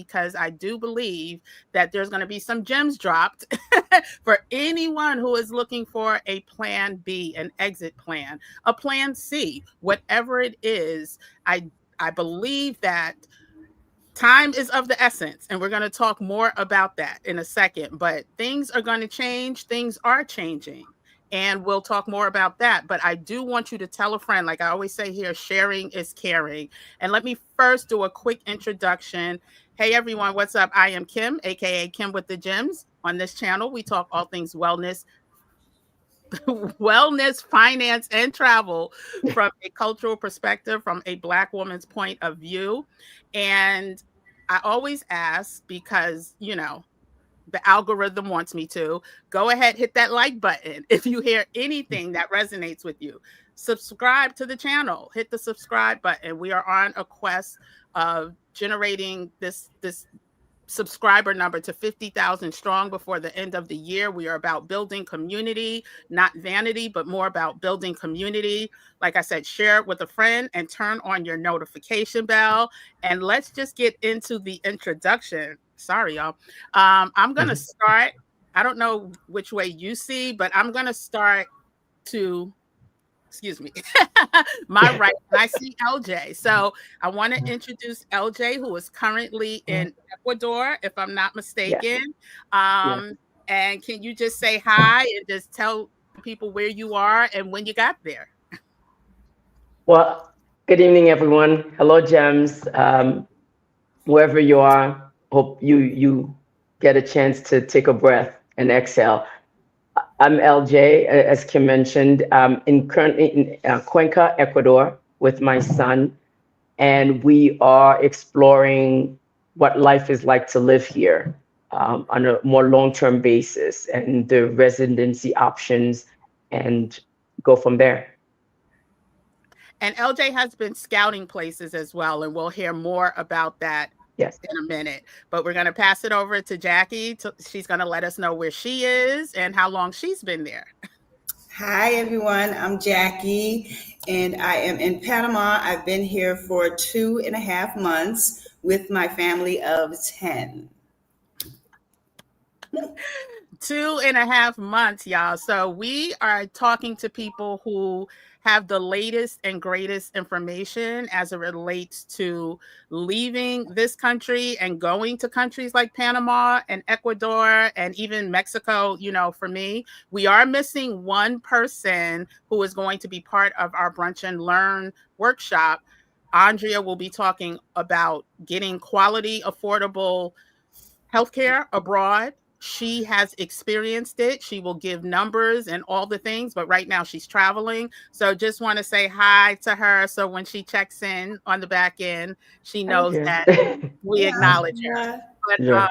because I do believe that there's going to be some gems dropped for anyone who is looking for a plan B, an exit plan, a plan C, whatever it is. I believe that time is of the essence, and we're going to talk more about that in a second, but things are going to change. Things are changing, and we'll talk more about that. But I do want you to tell a friend, like I always say here, sharing is caring. And let me first do a quick introduction. Hey everyone, what's up? I am Kim, aka Kim with the Gems. On this channel, we talk all things wellness, finance, and travel from a cultural perspective, from a Black woman's point of view. And I always ask, because, the algorithm wants me to, go ahead, hit that like button if you hear anything that resonates with you. Subscribe to the channel, hit the subscribe button. We are on a quest of generating this subscriber number to 50,000 strong before the end of the year. We are about building community, not vanity, but more about building community. Like I said, share it with a friend and turn on your notification bell. And let's just get into the introduction. Sorry, y'all. I'm going to start. I don't know which way you see, but I'm going to start to, excuse me, my right. And I see LJ. So I want to introduce LJ, who is currently in Ecuador, if I'm not mistaken. And can you just say hi and just tell people where you are and when you got there? Well, good evening, everyone. Hello, Gems. Wherever you are, hope you get a chance to take a breath and exhale. I'm LJ, as Kim mentioned, currently in Cuenca, Ecuador, with my son, and we are exploring what life is like to live here on a more long-term basis, and the residency options, and go from there. And LJ has been scouting places as well, and we'll hear more about that in a minute. But we're going to pass it over to Jackie. She's going to let us know where she is and how long she's been there. Hi, everyone. I'm Jackie, and I am in Panama. I've been here for 2.5 months with my family of 10. 2.5 months, y'all. So we are talking to people who have the latest and greatest information as it relates to leaving this country and going to countries like Panama and Ecuador and even Mexico. For me, we are missing one person who is going to be part of our Brunch and Learn workshop. Andrea will be talking about getting quality, affordable healthcare abroad. She has experienced it. She will give numbers and all the things, but right now she's traveling. So just want to say hi to her. So when she checks in on the back end, she knows that we acknowledge her. But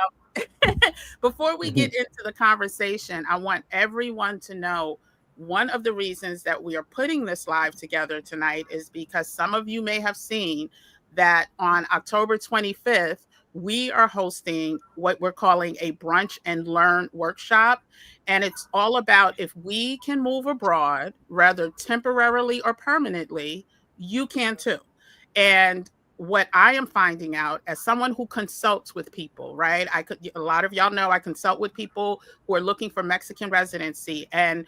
before we get into the conversation, I want everyone to know one of the reasons that we are putting this live together tonight is because some of you may have seen that on October 25th, we are hosting what we're calling a Brunch and Learn workshop. And it's all about, if we can move abroad, rather temporarily or permanently, you can too. And what I am finding out as someone who consults with people, right? A lot of y'all know I consult with people who are looking for Mexican residency and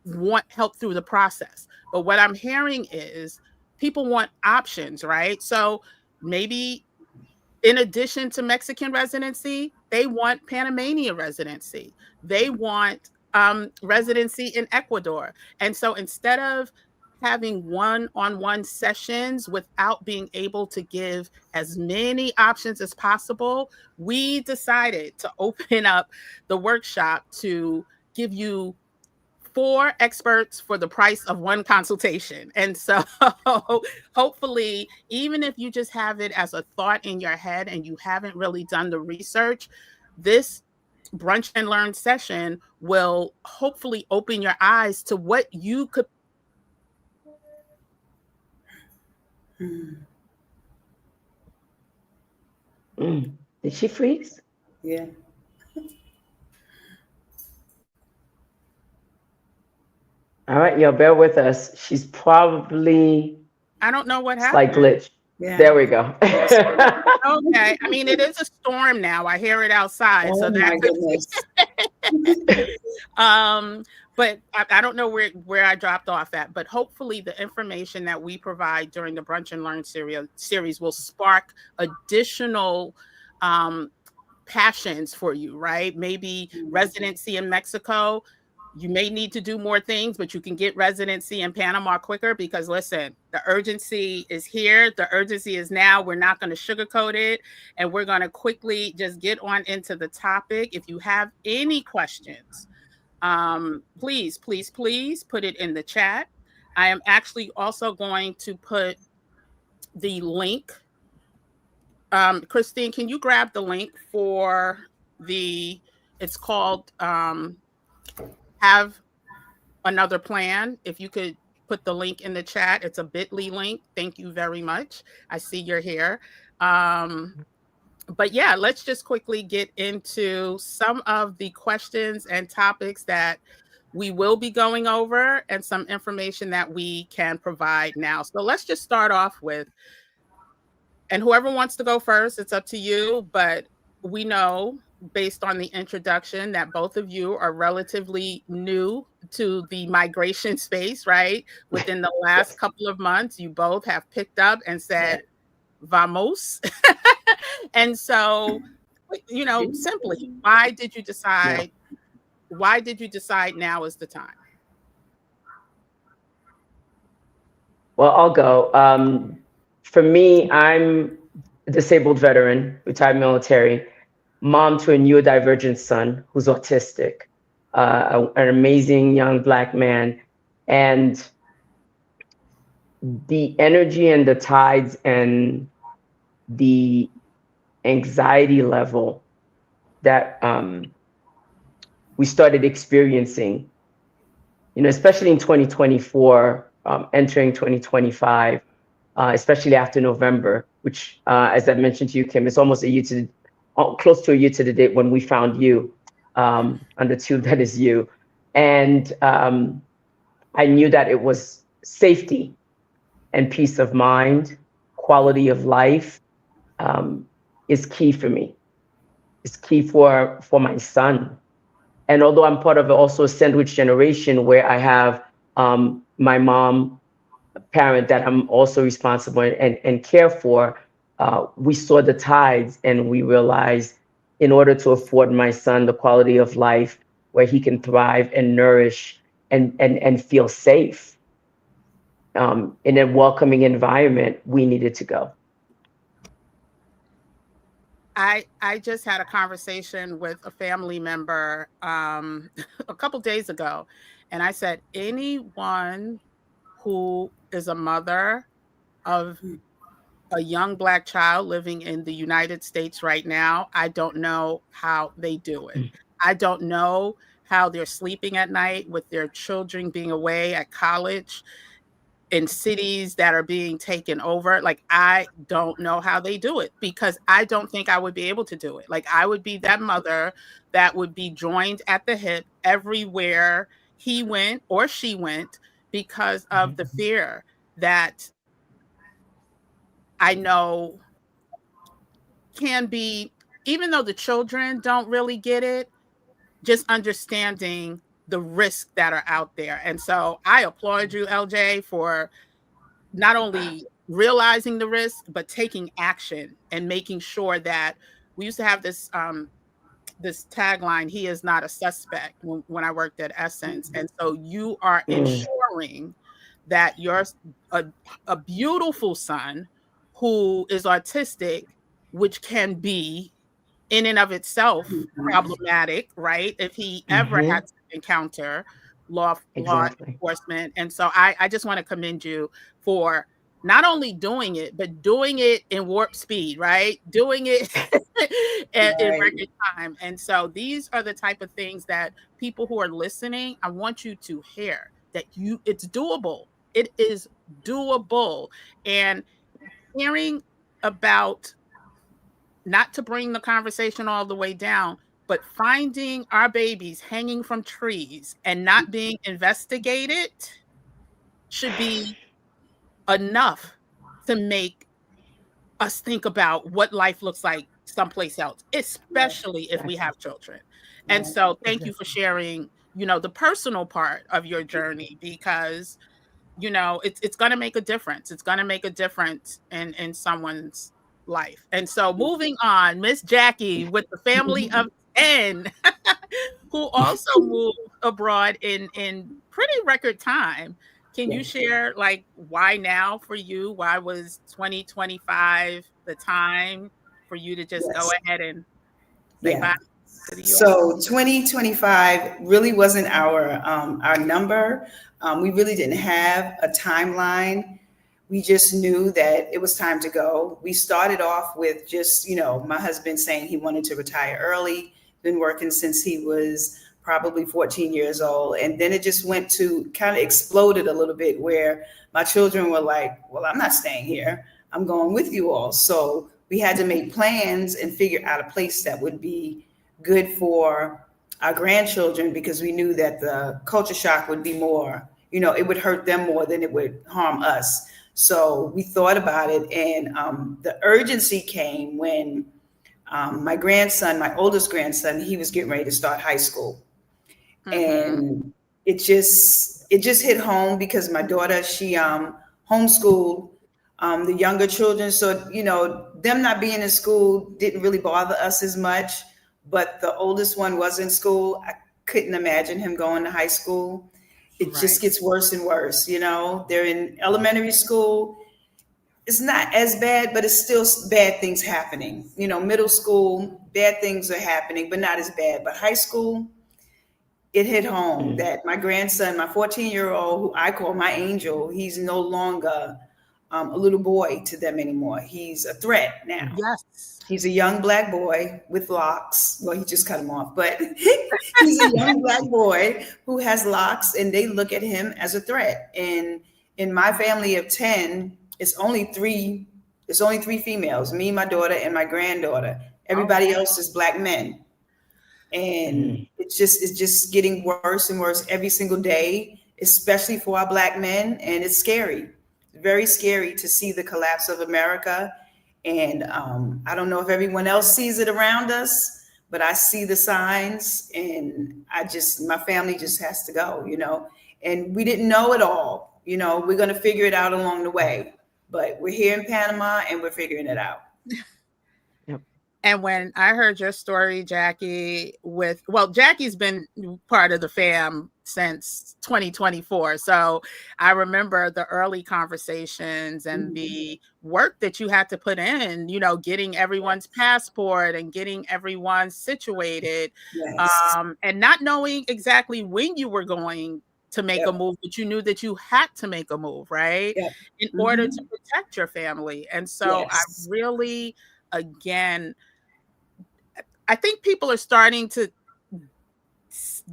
want help through the process. But what I'm hearing is people want options, right? So maybe in addition to Mexican residency, they want Panamanian residency. They want residency in Ecuador. And so instead of having one-on-one sessions without being able to give as many options as possible, we decided to open up the workshop to give you 4 experts for the price of 1 consultation. And so hopefully, even if you just have it as a thought in your head and you haven't really done the research, this Brunch and Learn session will hopefully open your eyes to what you could. Did she freeze? Yeah. All right, y'all, bear with us. She's probably... I don't know what happened. Slight glitch. Yeah. There we go. Okay. I mean, it is a storm now. I hear it outside. Oh So my that could goodness. um but I don't know where I dropped off at, but hopefully the information that we provide during the Brunch and Learn series will spark additional um passions for you, right? Maybe residency in Mexico. You may need to do more things, but you can get residency in Panama quicker because listen, the urgency is here. The urgency is now. We're not going to sugarcoat it. And we're going to quickly just get on into the topic. If you have any questions, please, please, please put it in the chat. I am actually also going to put the link. Christine, can you grab the link for it's called Have Another Plan? If you could put the link in the chat, it's a bit.ly link. Thank you very much. I see you're here. But yeah, let's just quickly get into some of the questions and topics that we will be going over and some information that we can provide now. So let's just start off with, and whoever wants to go first, it's up to you. But we know based on the introduction that both of you are relatively new to the migration space, right? Within the last Yes. couple of months, you both have picked up and said, vamos. And so, simply, why did you Yeah. decide now is the time? Well, I'll go. For me, I'm a disabled veteran, retired military, mom to a neurodivergent son who's autistic, an amazing young Black man. And the energy and the tides and the anxiety level that we started experiencing, especially in 2024, entering 2025, especially after November, which, as I mentioned to you, Kim, it's almost close to a year to the date when we found you on the tube that is you. And I knew that it was safety and peace of mind, quality of life is key for me. It's key for my son. And although I'm part of also a sandwich generation where I have my mom, parent that I'm also responsible and care for, we saw the tides and we realized in order to afford my son the quality of life where he can thrive and nourish and feel safe in a welcoming environment, we needed to go. I just had a conversation with a family member a couple days ago, and I said, anyone who is a mother of a young Black child living in the United States right now, I don't know how they do it. I don't know how they're sleeping at night with their children being away at college in cities that are being taken over. Like, I don't know how they do it because I don't think I would be able to do it. Like, I would be that mother that would be joined at the hip everywhere he went or she went because of the fear that I know can be, even though the children don't really get it, just understanding the risks that are out there. And so I applaud you, LJ, for not only realizing the risk, but taking action and making sure that we used to have this tagline, he is not a suspect, when I worked at Essence. And so you are ensuring that a beautiful son who is autistic, which can be in and of itself problematic, right? If he ever had to encounter law Exactly. enforcement. And so I just want to commend you for not only doing it, but doing it in warp speed, right? Doing it in record time. And so these are the type of things that people who are listening, I want you to hear that it's doable. It is doable. And hearing about, not to bring the conversation all the way down, but finding our babies hanging from trees and not being investigated should be enough to make us think about what life looks like someplace else, especially if we Exactly. have children. And Right. so thank you for sharing, the personal part of your journey, because it's going to make a difference. It's going to make a difference in someone's life. And so moving on, Miss Jackie with the family of 10 who also moved abroad in pretty record time. Can you Yes. share, like, why now for you? Why was 2025 the time for you to just go Yes. ahead and say Yeah. bye to the US? So 2025 really wasn't our number. We really didn't have a timeline. We just knew that it was time to go. We started off with just, my husband saying he wanted to retire early, been working since he was probably 14 years old. And then it just went to kind of exploded a little bit where my children were like, well, I'm not staying here. I'm going with you all. So we had to make plans and figure out a place that would be good for our grandchildren, because we knew that the culture shock would be more, it would hurt them more than it would harm us. So we thought about it, and the urgency came when my grandson, my oldest grandson, he was getting ready to start high school, Mm-hmm. and it just hit home because my daughter, she homeschooled the younger children, so them not being in school didn't really bother us as much. But the oldest one was in school. I couldn't imagine him going to high school. It Right. just gets worse and worse. They're in elementary school. It's not as bad, but it's still bad things happening. Middle school, bad things are happening, but not as bad. But high school, it hit home Mm. that my grandson, my 14-year-old, who I call my angel, he's no longer a little boy to them anymore. He's a threat now. Yes. He's a young black boy with locks. Well, he just cut them off, but he's a young black boy who has locks, and they look at him as a threat. And in my family of 10, it's only three. It's only three females: me, my daughter, and my granddaughter. Oh, Everybody else is black men, and Mm. it's just getting worse and worse every single day, especially for our black men. And it's scary, very scary to see the collapse of America. And I don't know if everyone else sees it around us, but I see the signs, and my family just has to go. And we didn't know it all. We're going to figure it out along the way, but we're here in Panama and we're figuring it out. Yep. And when I heard your story, Jackie, Jackie's been part of the fam since 2024. So I remember the early conversations and the work that you had to put in, getting everyone's passport and getting everyone situated, Yes. and not knowing exactly when you were going to make a Yep. move, but you knew that you had to make a move, right? Yep. In order to Hmm. protect your family. And so I Yes. really, again, I think people are starting to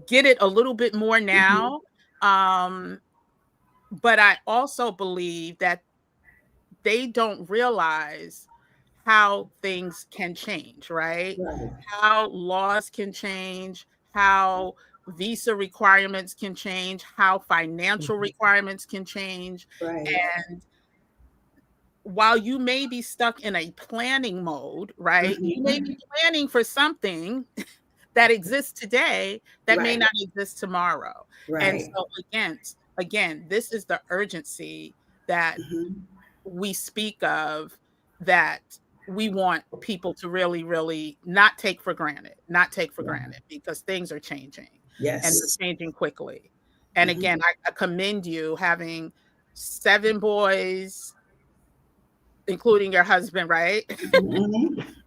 get it a little bit more Hmm. now. Um, but I also believe that they don't realize how things can change, right? Right. How laws can change, how visa requirements can change, how financial Mhm. requirements can change. Right. And while you may be stuck in a planning mode, right? You may be Hmm. planning for something that exists today that may Right. not exist tomorrow. And Right. so again, this is the urgency that Hmm. we speak of, that we want people to really, really not take for granted, Right. because things are changing, and Yes. they're changing quickly. And Hmm. again, I commend you having 7 boys, including your husband, right? Hmm.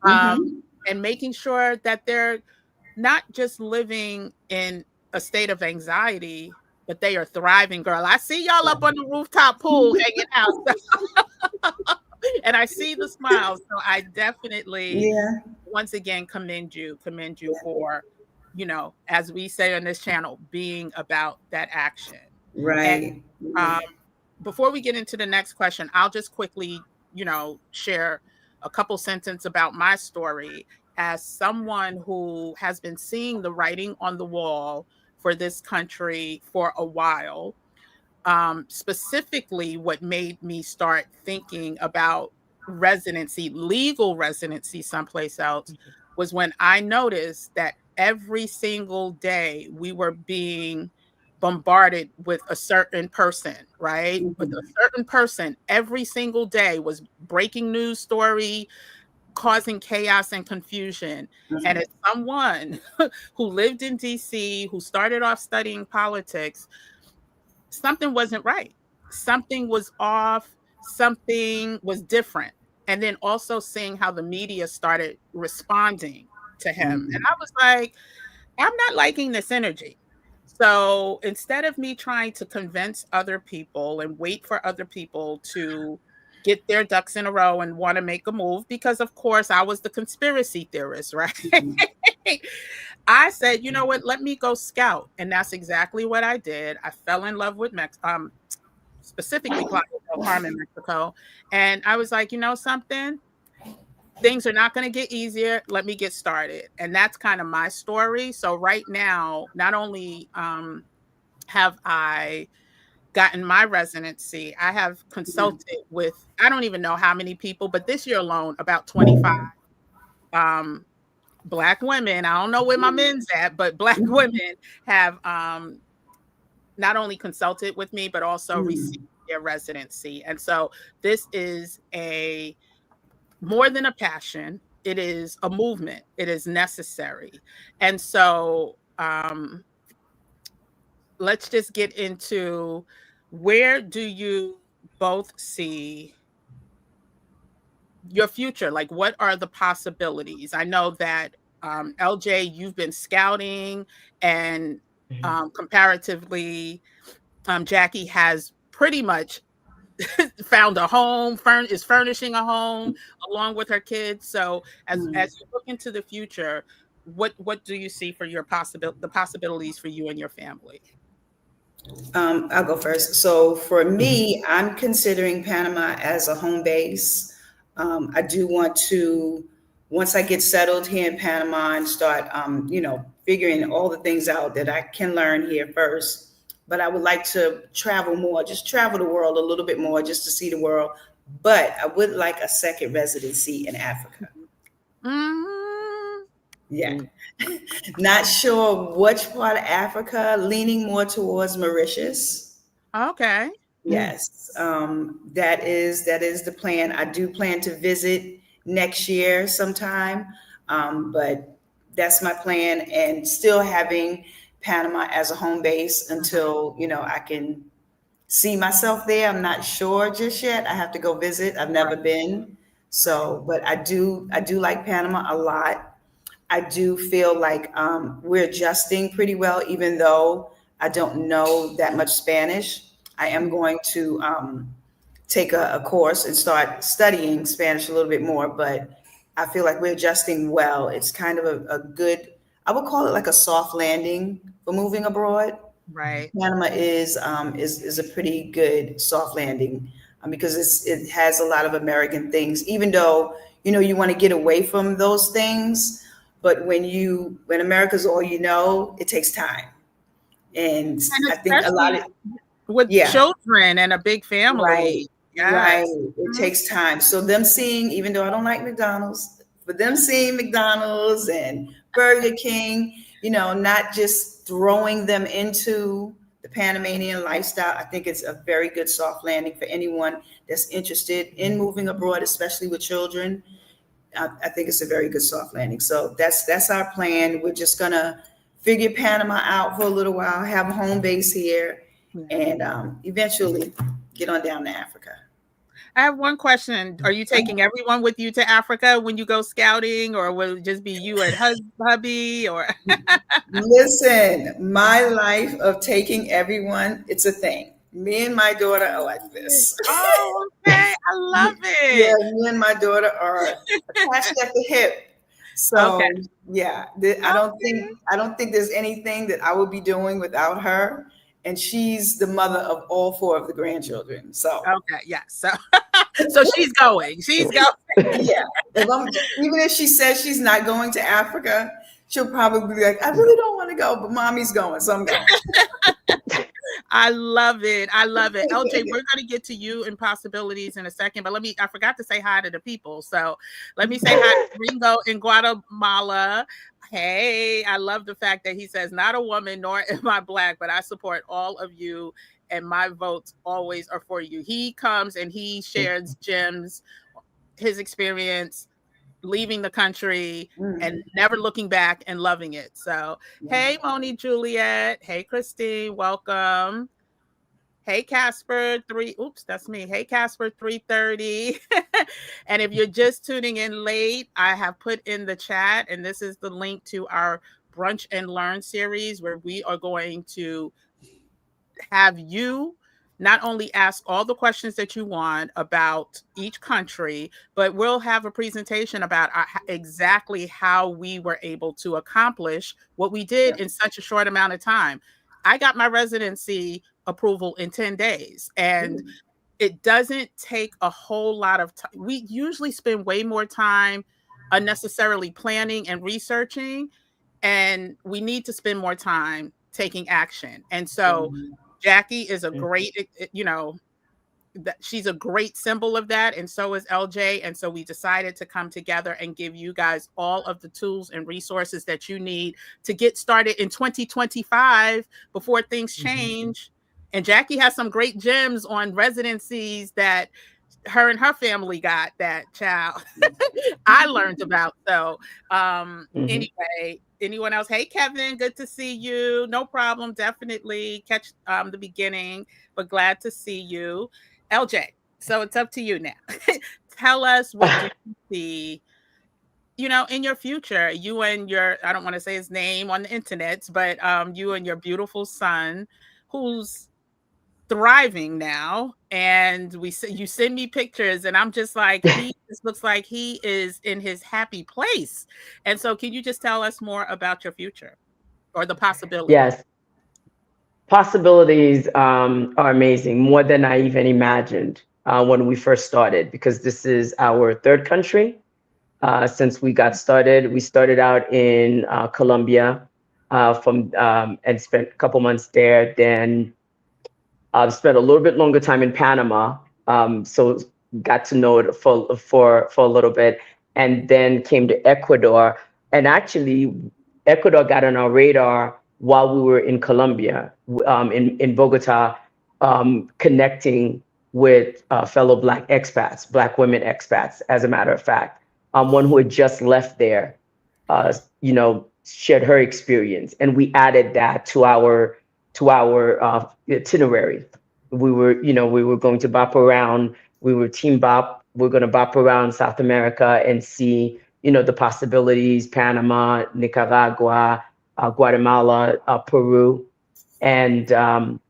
um, Hmm. and making sure that they're not just living in a state of anxiety, but they are thriving, girl. I see y'all up on the rooftop pool hanging out. And I see the smiles. So I definitely, Yeah. once again, commend you for, as we say on this channel, being about that action. And Right. um, Right. before we get into the next question, I'll just quickly, share a couple sentences about my story as someone who has been seeing the writing on the wall for this country for a while. Specifically, what made me start thinking about residency, legal residency someplace else, was when I noticed that every single day we were being bombarded with a certain person, right? With a certain person every single day was breaking news story, causing chaos and confusion. And as someone who lived in DC, who started off studying politics, something wasn't right. Something was off, something was different. And then also seeing how the media started responding to him. And I was like, I'm not liking this energy. So instead of me trying to convince other people and wait for other people to get their ducks in a row and want to make a move, because of course I was the conspiracy theorist, right? I said, you know what, let me go scout. And that's exactly what I did. I fell in love with specifically Playa del Carmen, Mexico. And I was like, you know something? Things are not going to get easier. Let me get started. And that's kind of my story. So right now, not only have I gotten my residency, I have consulted with, I don't even know how many people, but this year alone, about 25 Black women. I don't know where my men's at, but Black women have not only consulted with me, but also received their residency. And so this is more than a passion. It is a movement. It is necessary. And so let's just get into, where do you both see your future? Like, what are the possibilities? I know that LJ, you've been scouting, and comparatively, Jackie has pretty much found a home, is furnishing a home along with her kids. So as you look into the future, what do you see for the possibilities for you and your family? I'll go first. So for me, I'm considering Panama as a home base. I do want to, once I get settled here in Panama and start, figuring all the things out that I can learn here first. But I would like to travel more, just travel the world a little bit more, just to see the world. But I would like a second residency in Africa. Yeah. Not sure which part of Africa, leaning more towards Mauritius. Okay. Yes. That is the plan. I do plan to visit next year sometime. But that's my plan, and still having Panama as a home base until, I can see myself there. I'm not sure just yet. I have to go visit. I've never been. So, but I do like Panama a lot. I do feel like we're adjusting pretty well, even though I don't know that much Spanish. I am going to take a course and start studying Spanish a little bit more, but I feel like we're adjusting well. It's kind of a good, I would call it like a soft landing for moving abroad. Right. Panama is a pretty good soft landing because it has a lot of American things, even though, you want to get away from those things. But when America's all it takes time. And I think a lot of with children and a big family. Right. Yes. Right. It takes time. So them seeing, even though I don't like McDonald's, but them seeing McDonald's and Burger King, not just throwing them into the Panamanian lifestyle. I think it's a very good soft landing for anyone that's interested in moving abroad, especially with children. I think it's a very good soft landing. So that's our plan. We're just gonna figure Panama out for a little while, have a home base here, and eventually get on down to Africa. I have one question. Are you taking everyone with you to Africa when you go scouting, or will it just be you and hubby? Or listen, my life of taking everyone, it's a thing. Me and my daughter are like this. Oh, okay. I love it. Yeah, me and my daughter are attached at the hip. So yeah, I don't think there's anything that I would be doing without her. And she's the mother of all 4 of the grandchildren. So so she's going. Yeah. Even if she says she's not going to Africa, she'll probably be like, I really don't want to go, but mommy's going, so I'm going. I love it. I love it. LJ, we're going to get to you and possibilities in a second, but I forgot to say hi to the people. So let me say hi to Ringo in Guatemala. Hey, I love the fact that he says, not a woman, nor am I Black, but I support all of you and my votes always are for you. He comes and he shares gems, his experience leaving the country and never looking back and loving it. So, hey, Moni Juliet. Hey, Christine. Welcome. Hey, Casper. That's me. Hey, Casper 330. And if you're just tuning in late, I have put in the chat, and this is the link to our Brunch and Learn series where we are going to have you not only ask all the questions that you want about each country, but we'll have a presentation about exactly how we were able to accomplish what we did in such a short amount of time. I got my residency approval in 10 days, and it doesn't take a whole lot of time. We usually spend way more time unnecessarily planning and researching, and we need to spend more time taking action. And so Jackie is a great, she's a great symbol of that. And so is LJ. And so we decided to come together and give you guys all of the tools and resources that you need to get started in 2025 before things change. And Jackie has some great gems on residencies that her and her family got that child I learned about. So anyway, anyone else? Hey, Kevin, good to see you. No problem. Definitely catch the beginning, but glad to see you. LJ, so it's up to you now. Tell us what you see, in your future, you and I don't want to say his name on the internet, but you and your beautiful son, who's thriving now, and you send me pictures and I'm just like, he just looks like he is in his happy place. And so can you just tell us more about your future or the possibilities? Yes, possibilities are amazing, more than I even imagined when we first started, because this is our third country since we got started. We started out in Colombia and spent a couple months there. Then I've spent a little bit longer time in Panama, so got to know it for a little bit, and then came to Ecuador. And actually, Ecuador got on our radar while we were in Colombia, in Bogota, connecting with fellow Black expats, Black women expats, as a matter of fact. One who had just left there, shared her experience, and we added that to our itinerary. We were going to bop around. We were team bop. We're going to bop around South America and see, the possibilities: Panama, Nicaragua, Guatemala, Peru, and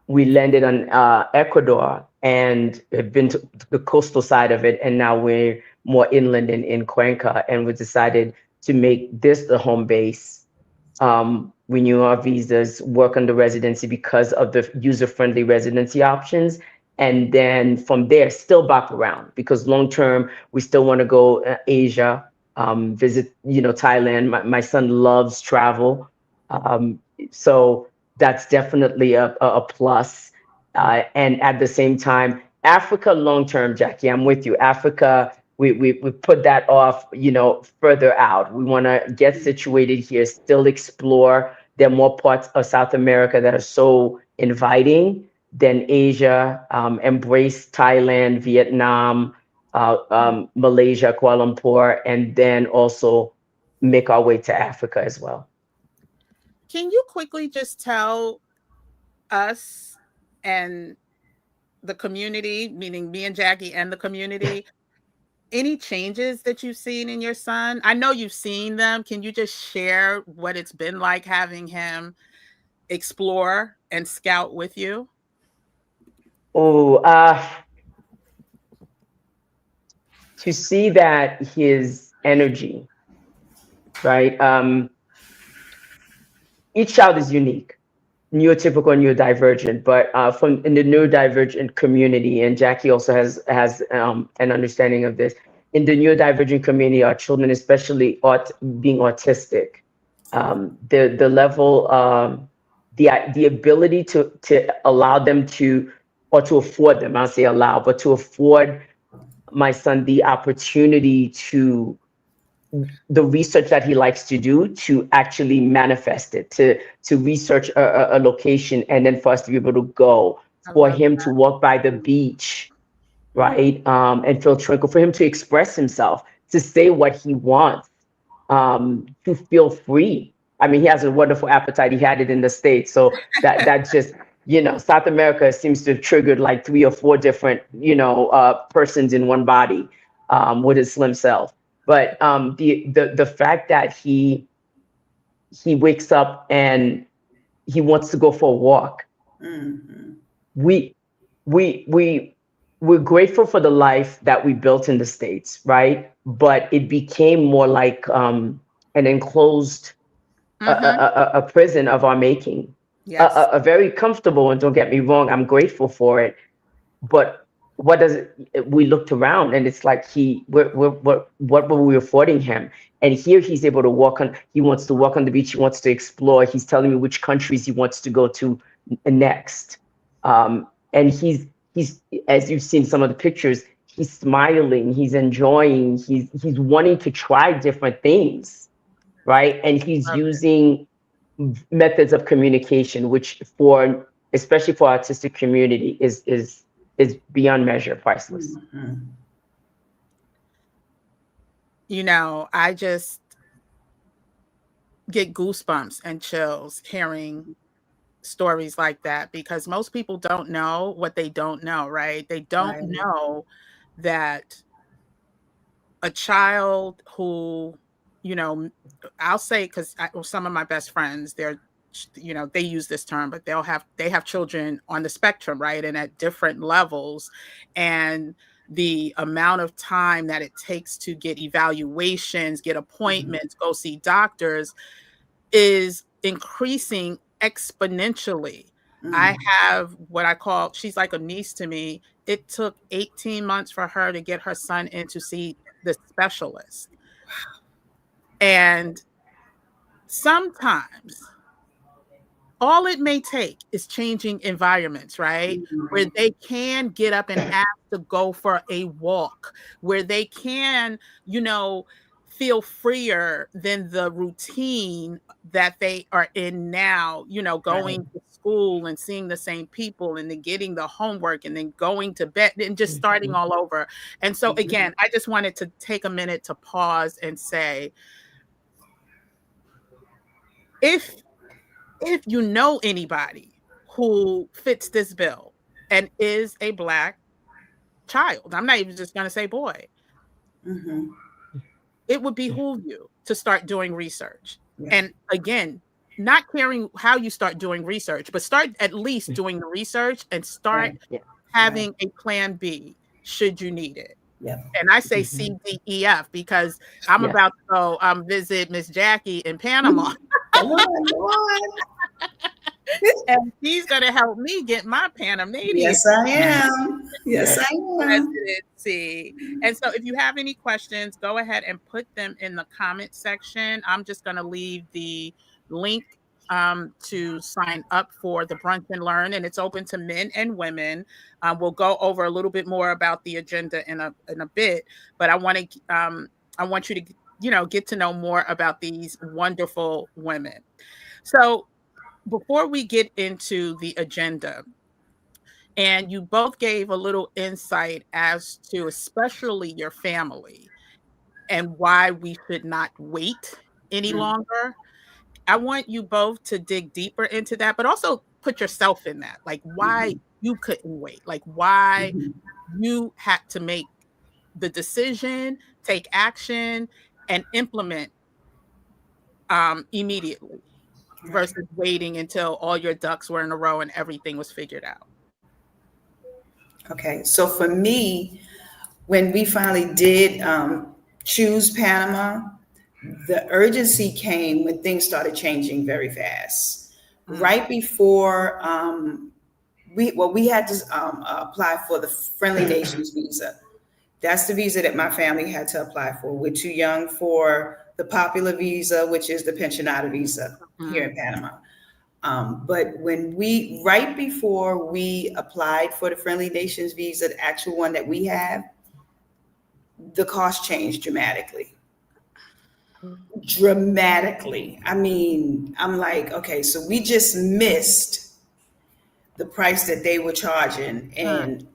we landed on Ecuador and have been to the coastal side of it, and now we're more inland in Cuenca, and we decided to make this the home base. Renew our visas, work on the residency because of the user-friendly residency options. And then from there, still bop around, because long-term, we still want to go Asia, visit, Thailand. My son loves travel. So that's definitely a plus. And at the same time, Africa long-term, Jackie, I'm with you. Africa, we put that off, further out. We want to get situated here, still explore. There are more parts of South America that are so inviting than Asia. Embrace Thailand, Vietnam, Malaysia, Kuala Lumpur, and then also make our way to Africa as well. Can you quickly just tell us and the community, meaning me and Jackie and the community, any changes that you've seen in your son? I know you've seen them. Can you just share what it's been like having him explore and scout with you? Oh, to see that his energy, right? Each child is unique, neurotypical, neurodivergent, but from in the neurodivergent community, and Jackie also has an understanding of this. In the neurodivergent community, our children, especially being autistic, the level the ability to allow them to, or to afford them, I'll say allow, but to afford my son the opportunity to, the research that he likes to do, to actually manifest it, to research a location, and then for us to be able to go, I for love him to walk by the beach, right? And feel tranquil, for him to express himself, to say what he wants, to feel free. I mean, he has a wonderful appetite. He had it in the States. So that just, South America seems to have triggered like 3 or 4 different, persons in one body, with his slim self. But the fact that he wakes up and he wants to go for a walk, Mm-hmm. we we're grateful for the life that we built in the States, right? But it became more like an enclosed, Mm-hmm. a prison of our making. Yes. A very comfortable, and don't get me wrong, I'm grateful for it. But what does it, we looked around and it's like what were we affording him? And here he's able to walk on, he wants to walk on the beach, he wants to explore, he's telling me which countries he wants to go to next. And he's, as you've seen some of the pictures, he's smiling, he's enjoying, he's wanting to try different things, right? And he's Love it. using methods of communication, which for, especially for artistic community, is beyond measure priceless. Mm-hmm. I just get goosebumps and chills hearing stories like that, because most people don't know what they don't know, right? They don't Right. know that a child who, I'll say, because some of my best friends, they use this term, but they have children on the spectrum, right? And at different levels. And the amount of time that it takes to get evaluations, get appointments, go see doctors is increasing exponentially. I Mm. have what I call, she's like a niece to me. It took 18 months for her to get her son in to see the specialist. And sometimes all it may take is changing environments, right? Where they can get up and ask to go for a walk, where they can, feel freer than the routine that they are in now, Right. going to school and seeing the same people and then getting the homework and then going to bed and just starting Mhm. all over. And so, Mhm. again, I just wanted to take a minute to pause and say, if you know anybody who fits this bill and is a Black child, I'm not even just going to say boy, Mhm. it would Yeah. behoove you to start doing research. Yeah. And again, not caring how you start doing research, but start at least doing the research and start Right. Yeah. Right. having a plan B should you need it. Yeah. And I say Mhm. CDEF because I'm Yeah. about to go visit Miss Jackie in Panama. Come on, come on. And he's going to help me get my Panamanian Yes, I am. Yes, Yeah. I am. residency. And so if you have any questions, go ahead and put them in the comment section. I'm just going to leave the link to sign up for the Brunch and Learn, and it's open to men and women. We'll go over a little bit more about the agenda in a bit, but I want you to get to know more about these wonderful women. So before we get into the agenda, and you both gave a little insight as to especially your family and why we should not wait any Mm. longer. I want you both to dig deeper into that, but also put yourself in that, like why Mhm. you couldn't wait, like why Mhm. you had to make the decision, take action, and implement immediately Right. versus waiting until all your ducks were in a row and everything was figured out. Okay. So for me, when we finally did choose Panama, the urgency came when things started changing very fast. Mm, Right before we had to apply for the Friendly Nations visa. That's the visa that my family had to apply for. We're too young for the popular visa, which is the pensionata visa here mm, in Panama. But right before we applied for the Friendly Nations visa, the actual one that we have, the cost changed dramatically. Dramatically. I mean, I'm like, okay, so we just missed the price that they were charging. And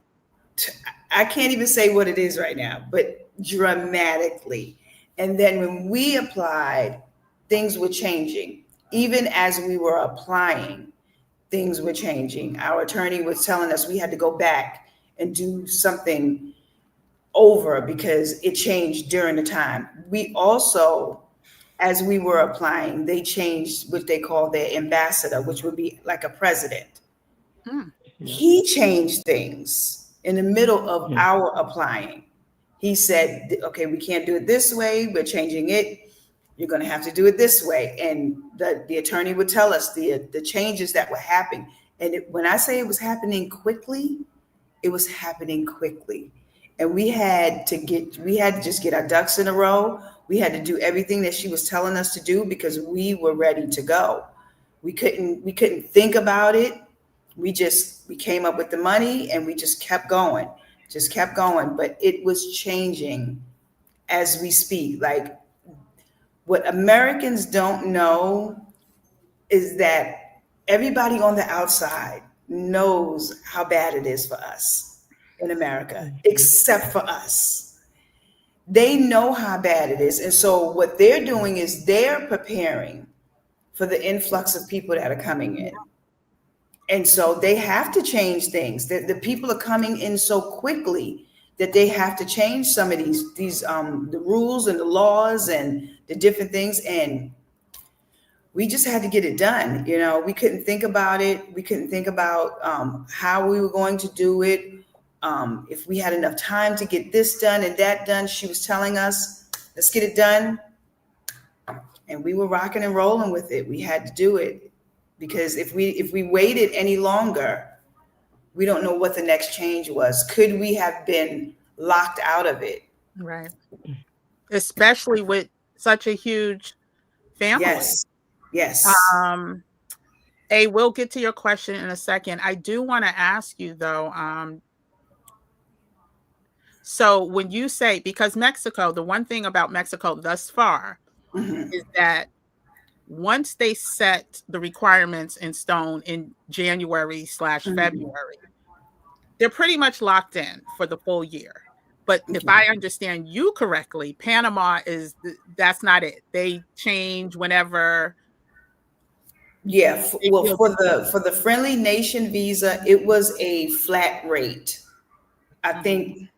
I can't even say what it is right now, but dramatically. And then when we applied, things were changing. Even as we were applying, things were changing. Our attorney was telling us we had to go back and do something over because it changed during the time. We also, as we were applying, they changed what they call their ambassador, which would be like a president. He changed things in the middle of our applying. He said, okay, we can't do it this way. We're changing it. You're going to have to do it this way. And the attorney would tell us the changes that were happening. And when I say it was happening quickly, it was happening quickly. And we had to just get our ducks in a row. We had to do everything that she was telling us to do because we were ready to go. We couldn't think about it. We came up with the money and we just kept going. But it was changing as we speak. Like, what Americans don't know is that everybody on the outside knows how bad it is for us in America, except for us. They know how bad it is. And so what they're doing is they're preparing for the influx of people that are coming in. And so they have to change things. The people are coming in so quickly that they have to change some of these the rules and the laws and the different things. And we just had to get it done. You know, we couldn't think about it. We couldn't think about how we were going to do it. If we had enough time to get this done and that done. She was telling us, let's get it done. And we were rocking and rolling with it. We had to do it. Because if we waited any longer, we don't know what the next change was. Could we have been locked out of it? Right. Especially with such a huge family. Yes. We'll get to your question in a second. I do want to ask you though, so when you say, because Mexico, the one thing about Mexico thus far is that once they set the requirements in stone in January/February, they're pretty much locked in for the full year. But if I understand you correctly, Panama that's not it. They change whenever. Yeah. Well, for the Friendly Nation visa, it was a flat rate. I think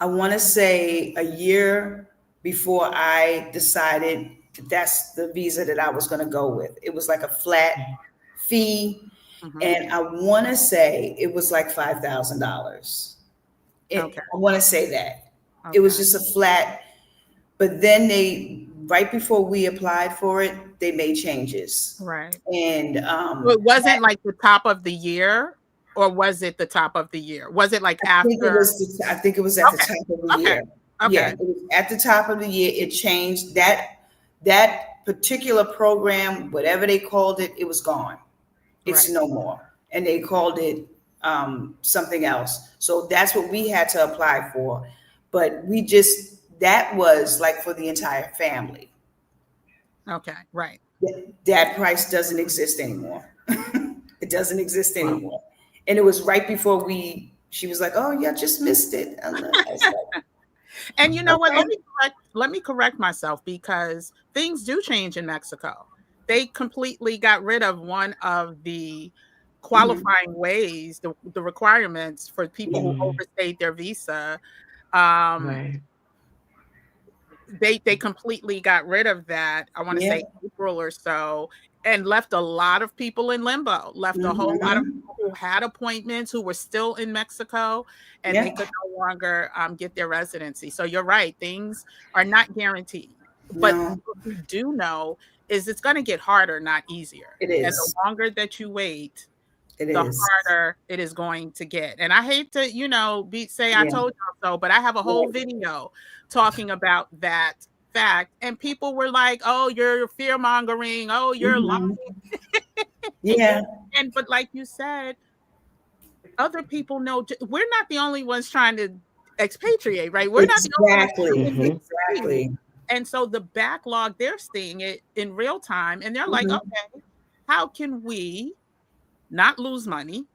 I want to say a year before I decided that's the visa that I was going to go with. It was like a flat fee. And I want to say it was like $5,000. I want to say that. It was just a flat, but then right before we applied for it, they made changes. Right. And it wasn't like the top of the year, or was it the top of the year? Was it like after? I think it was at the top of the year. Okay. Yeah, it was at the top of the year. It changed. That particular program, whatever they called it, it was gone. It's no more. And they called it something else. So that's what we had to apply for. But that was like for the entire family. Okay, right. That price doesn't exist anymore. It doesn't exist anymore. And it was right before she was like, oh yeah, just missed it. And you know what? Let me correct myself, because things do change in Mexico. They completely got rid of one of the qualifying ways, the requirements for people who overstayed their visa. They completely got rid of that. I want to say April or so, and left a lot of people in limbo. Left a whole lot of people who had appointments who were still in Mexico, and they could no longer get their residency. So you're right; things are not guaranteed. But what we do know is it's going to get harder, not easier. It is. And the longer that you wait, the harder it is going to get. And I hate to, say I told y'all so, but I have a whole video talking about that fact. And people were like, oh, you're fear mongering. Oh, you're lying. Yeah, But like you said, other people know we're not the only ones trying to expatriate, right? We're not the only ones exactly, trying to succeed. exactly. And so the backlog, they're seeing it in real time, and they're like, Mhm. okay, how can we not lose money,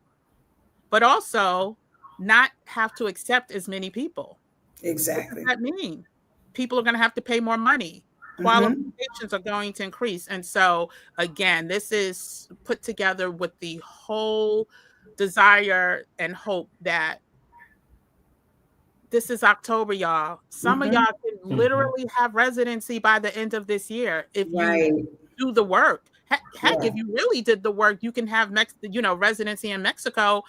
but also not have to accept as many people? What does Exactly. that mean? People are going to have to pay more money. Hmm. Qualifications are going to increase. And so, again, this is put together with the whole desire and hope that this is October, y'all. Some of y'all Hmm. can literally have residency by the end of this year if you Right. do the work. Heck, Yeah. if you really did the work, you can have residency in Mexico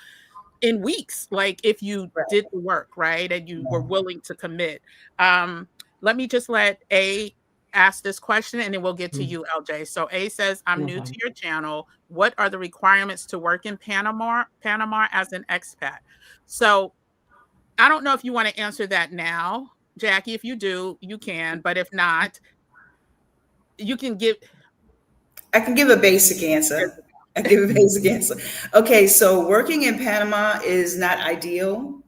in weeks, like if you Right. did the work, right? And you were willing to commit. Um, Let me just let A ask this question and then we'll get to you, LJ. So A says, I'm new to your channel. What are the requirements to work in Panama as an expat? So I don't know if you want to answer that now, Jackie. If you do, you can, but if not, you can give. I can give a basic answer. I give a basic answer. Okay, so working in Panama is not ideal.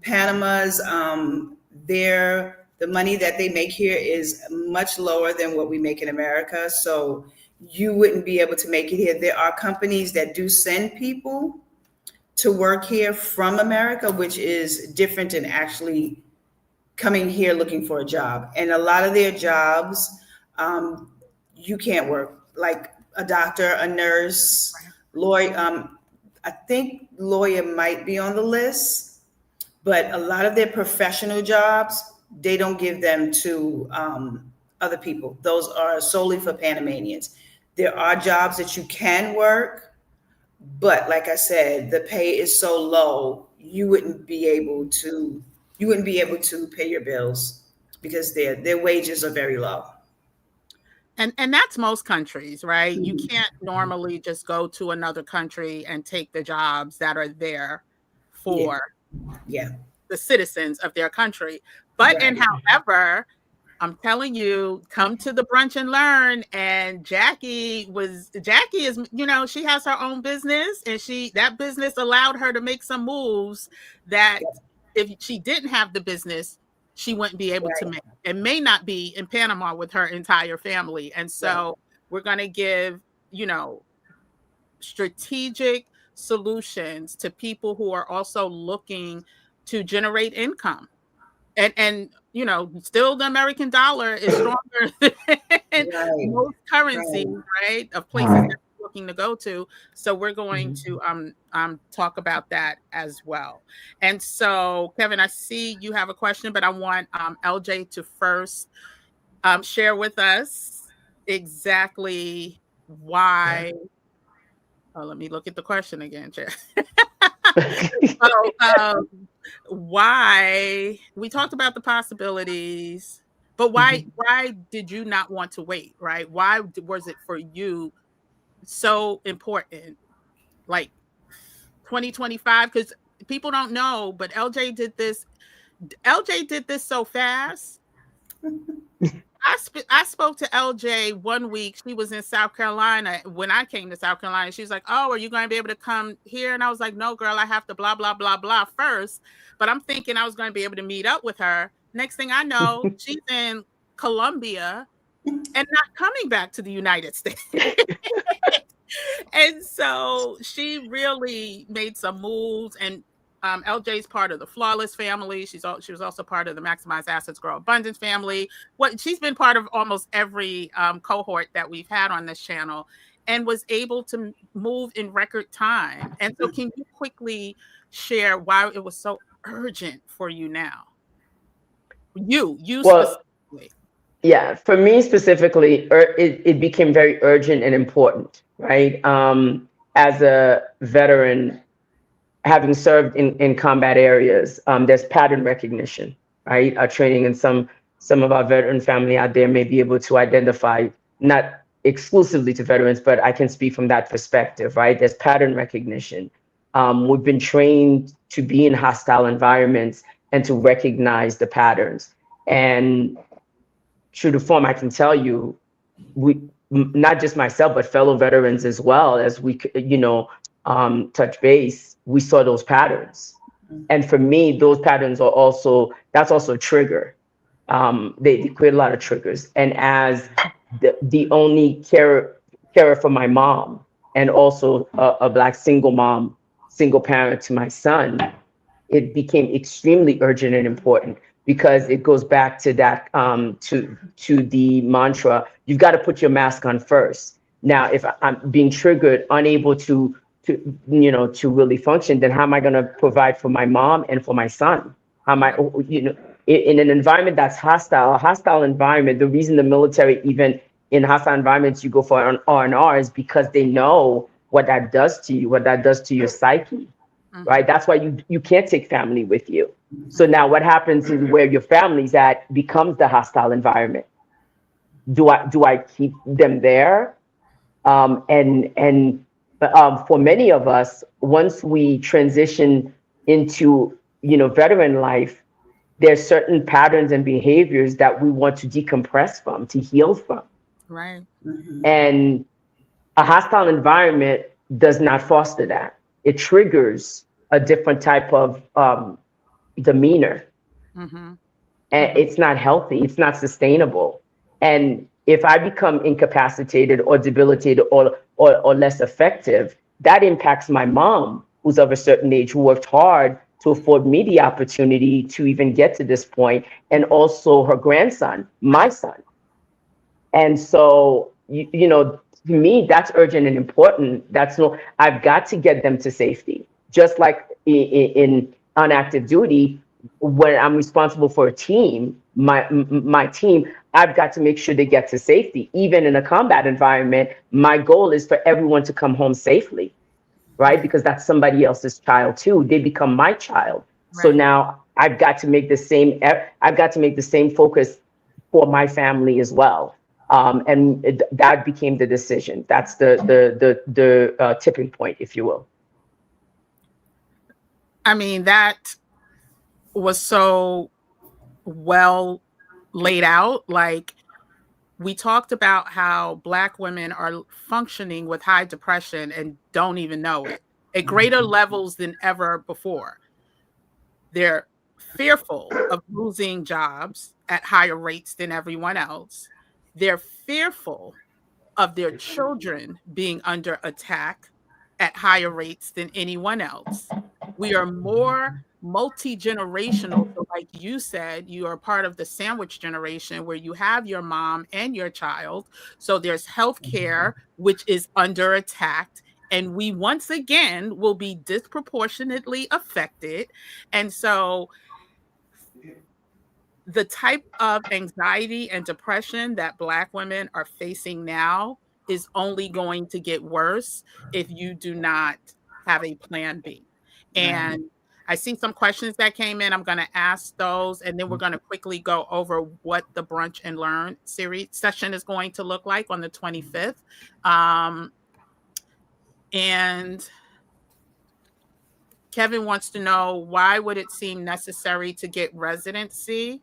Panama's the money that they make here is much lower than what we make in America. So you wouldn't be able to make it here. There are companies that do send people to work here from America, which is different than actually coming here looking for a job. And a lot of their jobs, um, you can't work, like a doctor, a nurse, lawyer. I think lawyer might be on the list, but a lot of their professional jobs, they don't give them to other people. Those are solely for Panamanians. There are jobs that you can work, but like I said, the pay is so low, you wouldn't be able to pay your bills because their wages are very low. And that's most countries, right? You Mhm. can't normally just go to another country and take the jobs that are there Yeah, for yeah, the citizens of their country. But and right. however, I'm telling you, come to the brunch and learn. And Jackie is, she has her own business, and that business allowed her to make some moves that Yeah, if she didn't have the business, she wouldn't be able to right, make. And may not be in Panama with her entire family. And right. so we're going to give, you know, strategic solutions to people who are also looking to generate income. And still the American dollar is stronger than Right, most currencies, right, right? Of places that Right. we're looking to go to. So we're going Mhm. to talk about that as well. And so, Kevin, I see you have a question, but I want LJ to first share with us exactly why. Oh, let me look at the question again, Chair. So, why we talked about the possibilities, but why did you not want to wait, right? Why was it for you so important, like 2025? Because people don't know, but LJ did this so fast. I spoke to LJ one week. She was in South Carolina when I came to South Carolina. She's like, "Oh, are you going to be able to come here?" And I was like, "No, girl, I have to blah blah blah blah first." But I'm thinking I was going to be able to meet up with her. Next thing I know, she's in Colombia and not coming back to the United States. And so she really made some moves. And LJ's part of the Flawless family. She was also part of the Maximize Assets Grow Abundance family. She's been part of almost every cohort that we've had on this channel, and was able to move in record time. And so, can you quickly share why it was so urgent for you now? You Well, specifically. yeah, for me specifically, it became very urgent and important, right? As a veteran, having served in combat areas, there's pattern recognition, right? Our training and some of our veteran family out there may be able to identify, not exclusively to veterans, but I can speak from that perspective, right? There's pattern recognition. We've been trained to be in hostile environments and to recognize the patterns. And true to form, I can tell you, we not just myself, but fellow veterans as well, as we, touch base, we saw those patterns. And for me, those patterns are also, that's also a trigger. They create a lot of triggers. And as the only carer for my mom, and also a Black single mom, single parent to my son, it became extremely urgent and important, because it goes back to that, to the mantra, you've got to put your mask on first. Now, if I'm being triggered, unable to really function, then how am I going to provide for my mom and for my son? How am I, in an environment that's hostile, a hostile environment, the reason the military, even in hostile environments, you go for an R&R is because they know what that does to you, what that does to your psyche, right? That's why you can't take family with you. So now what happens is where your family's at becomes the hostile environment. Do I keep them there? For many of us, once we transition into, veteran life, there's certain patterns and behaviors that we want to decompress from, to heal from. Right. And a hostile environment does not foster that. It triggers a different type of demeanor. And it's not healthy. It's not sustainable. And if I become incapacitated or debilitated or less effective, that impacts my mom, who's of a certain age, who worked hard to afford me the opportunity to even get to this point, and also her grandson, my son. And so, to me, that's urgent and important. I've got to get them to safety. Just like on active duty, when I'm responsible for a team, my team, I've got to make sure they get to safety. Even in a combat environment, my goal is for everyone to come home safely, right? Because that's somebody else's child too. They become my child. Right. So now I've got to make the same focus for my family as well. And that became the decision. That's the tipping point, if you will. I mean, that was so well laid out. Like, we talked about how Black women are functioning with high depression and don't even know it at greater levels than ever before. They're fearful of losing jobs at higher rates than everyone else. They're fearful of their children being under attack at higher rates than anyone else. We are more multi-generational. So like you said, you are part of the sandwich generation where you have your mom and your child. So there's healthcare, which is under attack. And we once again will be disproportionately affected. And so the type of anxiety and depression that Black women are facing now is only going to get worse if you do not have a plan B. And I see some questions that came in. I'm going to ask those, and then we're going to quickly go over what the Brunch and Learn series session is going to look like on the 25th. And Kevin wants to know, why would it seem necessary to get residency?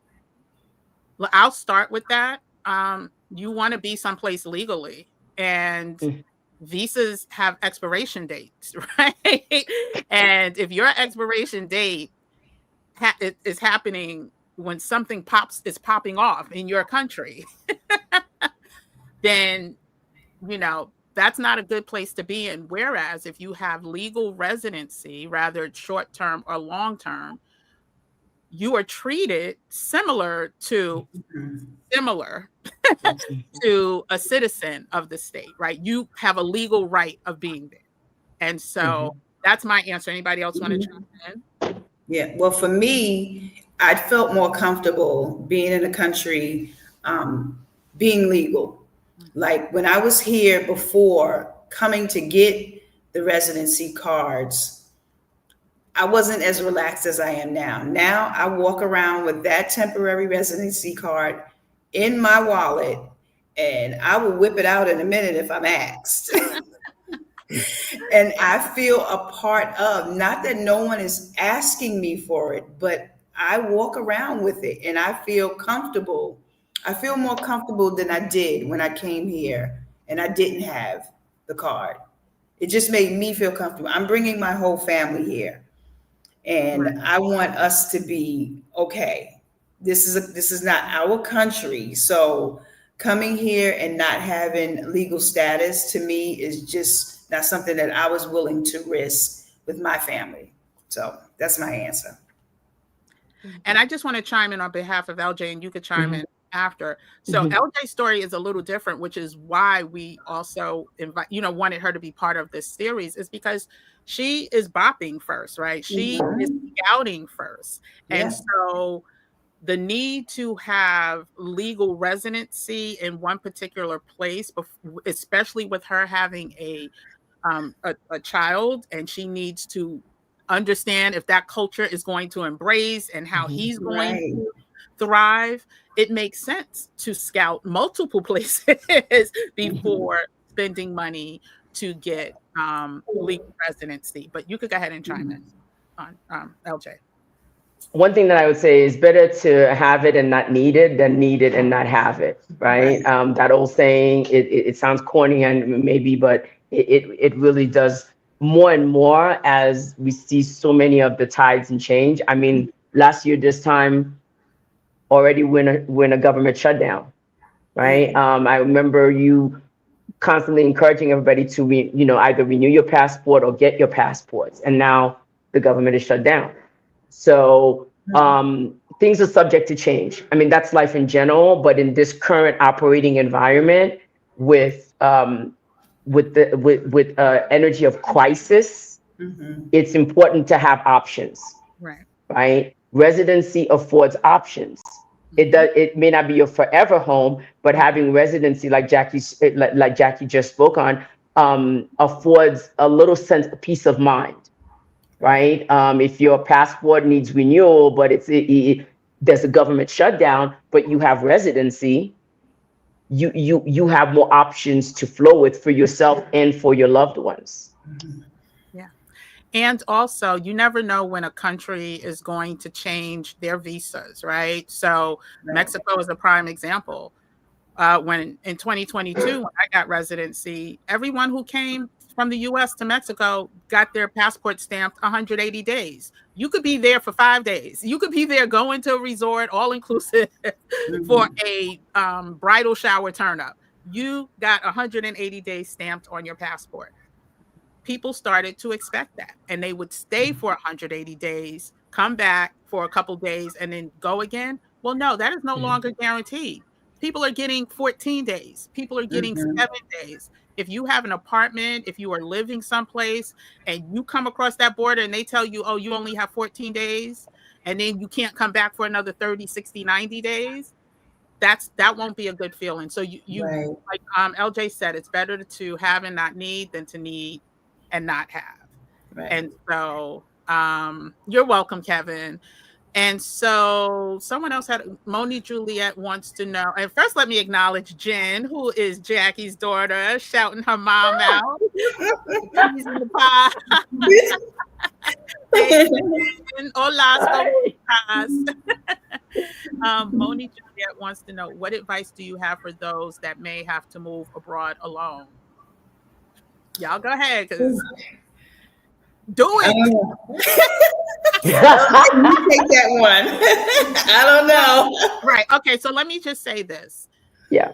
I'll start with that. You want to be someplace legally, and visas have expiration dates, right? And if your expiration date is happening when something is popping off in your country, then, that's not a good place to be in. Whereas if you have legal residency, rather short-term or long-term, you are treated similar to a citizen of the state, right? You have a legal right of being there. And so that's my answer. Anybody else want to jump in? Yeah, well, for me, I felt more comfortable being in a country, being legal. Like when I was here before, coming to get the residency cards, I wasn't as relaxed as I am now. Now I walk around with that temporary residency card in my wallet, and I will whip it out in a minute if I'm asked. And I feel a part of, not that no one is asking me for it, but I walk around with it and I feel comfortable. I feel more comfortable than I did when I came here. and I didn't have the card. It just made me feel comfortable. I'm bringing my whole family here, and I want us to be okay. This is not our country, so coming here and not having legal status to me is just not something that I was willing to risk with my family. So that's my answer. And I just want to chime in on behalf of LJ, and you could chime in after. So LJ's story is a little different, which is why we also wanted her to be part of this series, is because she is bopping first, right? She is scouting first. And so the need to have legal residency in one particular place, especially with her having a child, and she needs to understand if that culture is going to embrace and how he's going to thrive, it makes sense to scout multiple places before spending money to get legal residency. But you could go ahead and chime in on LJ. One thing that I would say is better to have it and not need it than need it and not have it, right? That old saying, it sounds corny and maybe, but it really does more and more as we see so many of the tides and change. I mean, last year, this time, already we're in a government shutdown, right? I remember you constantly encouraging everybody to, either renew your passport or get your passports. And now the government is shut down. So things are subject to change. I mean, that's life in general, but in this current operating environment with energy of crisis, it's important to have options, right? Residency affords options. It may not be your forever home, but having residency, like Jackie just spoke on, affords a little sense of peace of mind. Right? If your passport needs renewal, but there's a government shutdown, but you have residency, you have more options to flow with for yourself and for your loved ones. Yeah. And also, you never know when a country is going to change their visas, right? So Mexico is a prime example. When in 2022, when I got residency, everyone who came from the US to Mexico got their passport stamped 180 days. You could be there for 5 days. You could be there going to a resort, all inclusive, for a bridal shower turn up. You got 180 days stamped on your passport. People started to expect that, and they would stay for 180 days, come back for a couple days, and then go again. Well, no, that is no longer guaranteed. People are getting 14 days. People are getting 7 days. If you have an apartment, if you are living someplace and you come across that border and they tell you, oh, you only have 14 days, and then you can't come back for another 30, 60, 90 days, that won't be a good feeling. So like LJ said, it's better to have and not need than to need and not have. And so you're welcome, Kevin. And so someone else Moni Juliet wants to know. And first, let me acknowledge Jen, who is Jackie's daughter, shouting her mom out. She's in the pod. Hola, Moni Juliet wants to know, what advice do you have for those that may have to move abroad alone? Y'all go ahead, because do it. You take that one. I don't know. Right. Okay. So let me just say this. Yeah.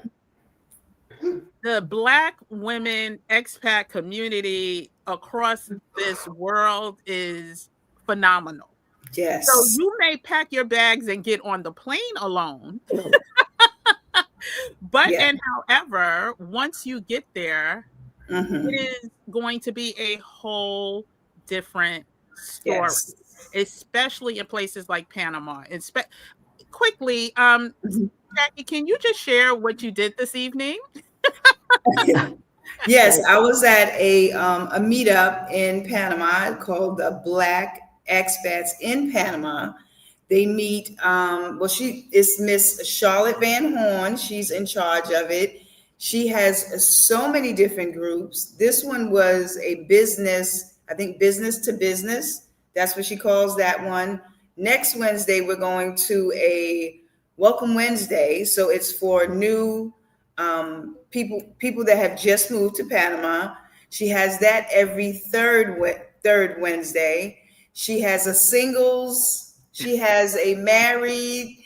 The Black women expat community across this world is phenomenal. Yes. So you may pack your bags and get on the plane alone. But however, once you get there, it is going to be a whole different story, especially in places like Panama. Quickly, Jackie, can you just share what you did this evening? Yes, I was at a meetup in Panama called the Black Expats in Panama. They meet, she is Miss Charlotte Van Horn. She's in charge of it. She has so many different groups. This one was a business, I think business to business. That's what she calls that one. Next Wednesday, we're going to a Welcome Wednesday. So it's for new people that have just moved to Panama. She has that every third Wednesday. She has a singles. She has a married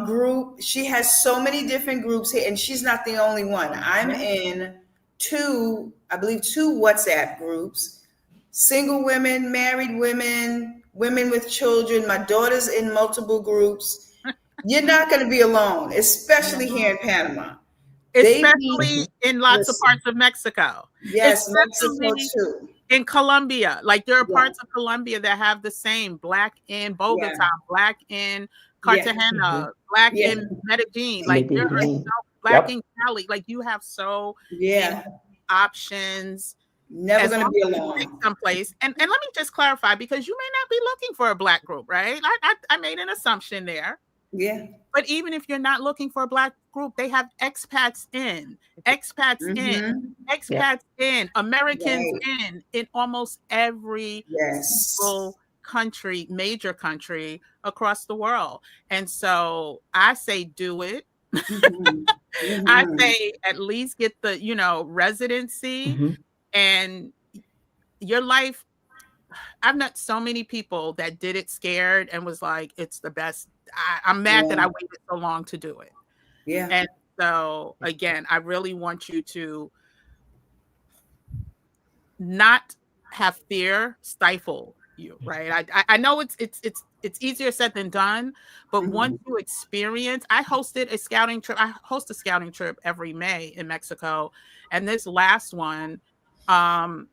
group. She has so many different groups here, and she's not the only one. I'm in I believe two WhatsApp groups: single women, married women, women with children. My daughter's in multiple groups. You're not going to be alone, especially here in Panama. They need, Especially in lots of listen, parts of Mexico, yes, Mexico especially too. in Colombia. Like there are Yeah, parts of Colombia that have the same Black in yeah, Bogota, Black in yeah, Cartagena, Black yeah, in Medellin. Like there are Maybe. so Black in Yep. Cali. Like you have so many yeah. options Never as going to long be as you pick alone. someplace. And let me just clarify, because you may not be looking for a Black group, right? I made an assumption there. Yeah. But even if you're not looking for a Black group, they have expats in, Mm-hmm. Yep. expats in, Americans Right. in almost every Yes. single country, major country across the world. And so I say do it. Mm-hmm. I Mm-hmm. say at least get the, residency, Hmm. and your life. I've met so many people that did it scared and was like, it's the best. I'm mad that Yeah. I waited so long to do it. Yeah. And so again, I really want you to not have fear stifle you, right? I know it's easier said than done, but once Mm-hmm. you experience, I hosted a scouting trip. I host a scouting trip every May in Mexico, and this last one, um,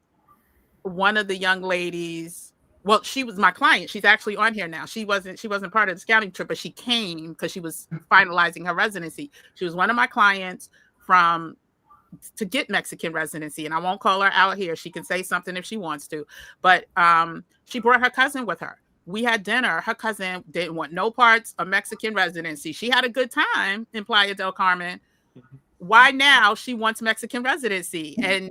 one of the young ladies, well, she was my client. She's actually on here now. She wasn't part of the scouting trip, but she came because she was finalizing her residency. She was one of my clients from to get Mexican residency, and I won't call her out here. She can say something if she wants to, but she brought her cousin with her. We had dinner. Her cousin didn't want no parts of Mexican residency. She had a good time in Playa del Carmen. Why now she wants Mexican residency? And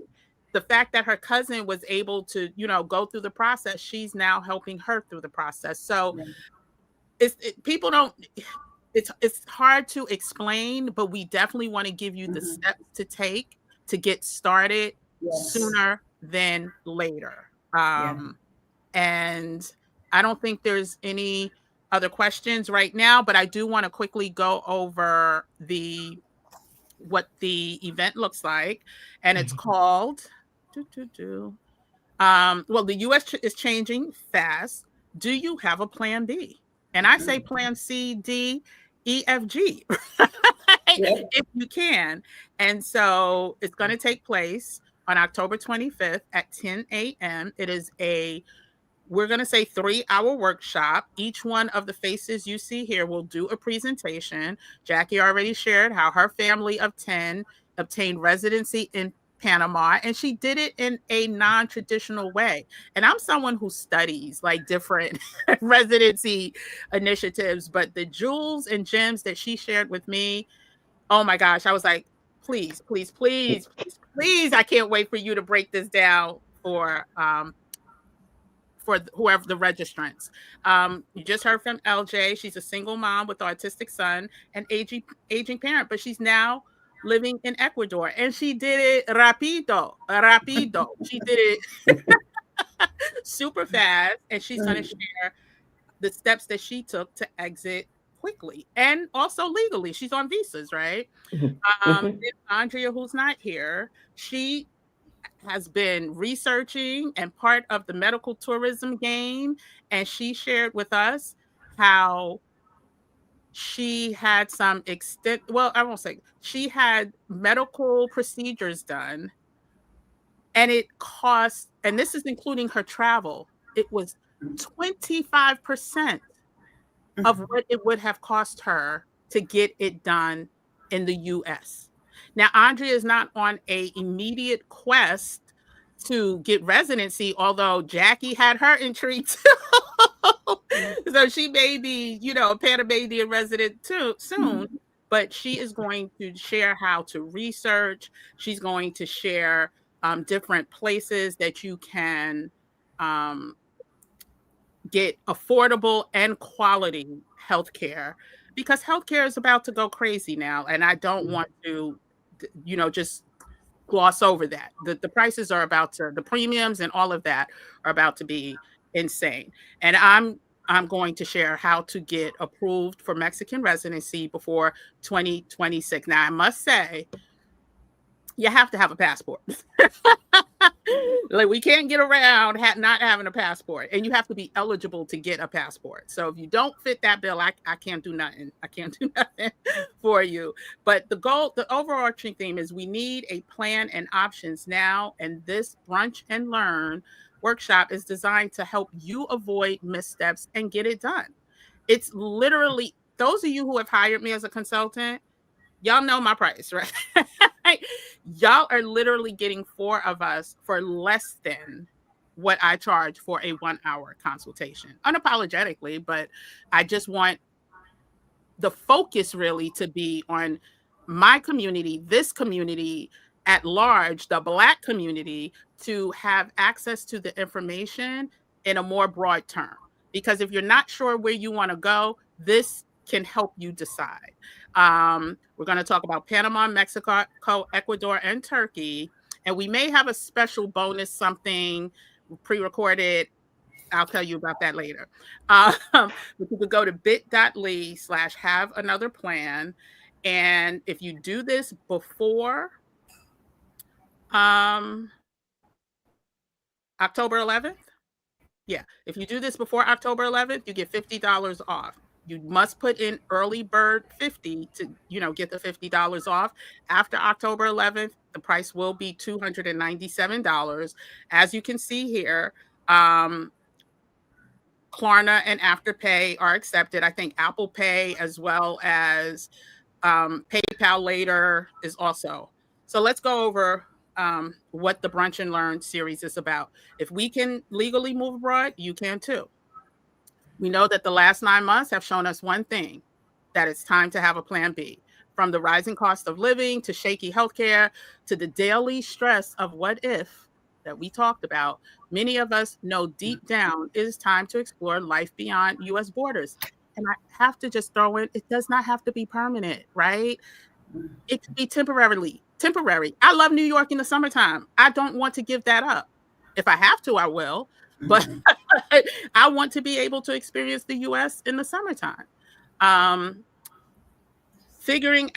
the fact that her cousin was able to, go through the process, she's now helping her through the process. So Yeah. people don't. It's hard to explain, but we definitely want to give you the Mm-hmm. steps to take to get started Yes. sooner than later. Yeah. And I don't think there's any other questions right now, but I do want to quickly go over what the event looks like, and it's called. Well, the U.S. is changing fast. Do you have a plan B? And I say Mm-hmm. plan C, D, E, F, G, Yep. if you can. And so it's going to take place on October 25th at 10 a.m. It is we're going to say 3-hour workshop. Each one of the faces you see here will do a presentation. Jackie already shared how her family of 10 obtained residency in Panama, and she did it in a non-traditional way. And I'm someone who studies like different residency initiatives, but the jewels and gems that she shared with me, oh my gosh, I was like, please, please, please, please, please, I can't wait for you to break this down for whoever the registrants. You just heard from LJ. She's a single mom with an autistic son and aging parent, but she's now living in Ecuador, and she did it rapido. She did it super fast, and she's going to Mm-hmm. share the steps that she took to exit quickly and also legally. She's on visas, right? Hmm. Andrea, who's not here, she has been researching and part of the medical tourism game. And she shared with us how she had I won't say, she had medical procedures done, and it cost, and this is including her travel, it was 25% of what it would have cost her to get it done in the US. Now, Andrea is not on a immediate quest to get residency, although Jackie had her entry too. So she may be, a Panamanian resident too soon, but she is going to share how to research. She's going to share different places that you can um, get affordable and quality healthcare, because healthcare is about to go crazy now, and I don't want to just gloss over that. The prices are about to, the premiums and all of that are about to be insane. And I'm going to share how to get approved for Mexican residency before 2026. Now, I must say, you have to have a passport. Like, we can't get around not having a passport, and you have to be eligible to get a passport. So if you don't fit that bill, I can't do nothing. I can't do nothing for you. But the overarching theme is we need a plan and options now. And this Brunch and Learn workshop is designed to help you avoid missteps and get it done. It's literally, those of you who have hired me as a consultant, y'all know my price, right? Y'all are literally getting 4 of us for less than what I charge for a 1-hour consultation, unapologetically. But I just want the focus really to be on my community, this community at large, the Black community, to have access to the information in a more broad term. Because if you're not sure where you want to go, this can help you decide. We're going to talk about Panama, Mexico, Ecuador, and Turkey. And we may have a special bonus, something pre-recorded. I'll tell you about that later. But you could go to bit.ly/have another plan. And if you do this before October 11th, yeah, if you do this before October 11th, you get $50 off. You must put in early bird 50 to, get the $50 off. After October 11th, the price will be $297. As you can see here, Klarna and Afterpay are accepted. I think Apple Pay as well as PayPal later is also. So let's go over what the Brunch and Learn series is about. If we can legally move abroad, you can too. We know that the last 9 months have shown us one thing, that it's time to have a plan B. From the rising cost of living to shaky healthcare to the daily stress of what if that we talked about, many of us know deep down it is time to explore life beyond U.S. borders. And I have to just throw in, it does not have to be permanent, right? It could be temporary. I love New York in the summertime. I don't want to give that up. If I have to, I will. But I want to be able to experience the U.S. in the summertime. Figuring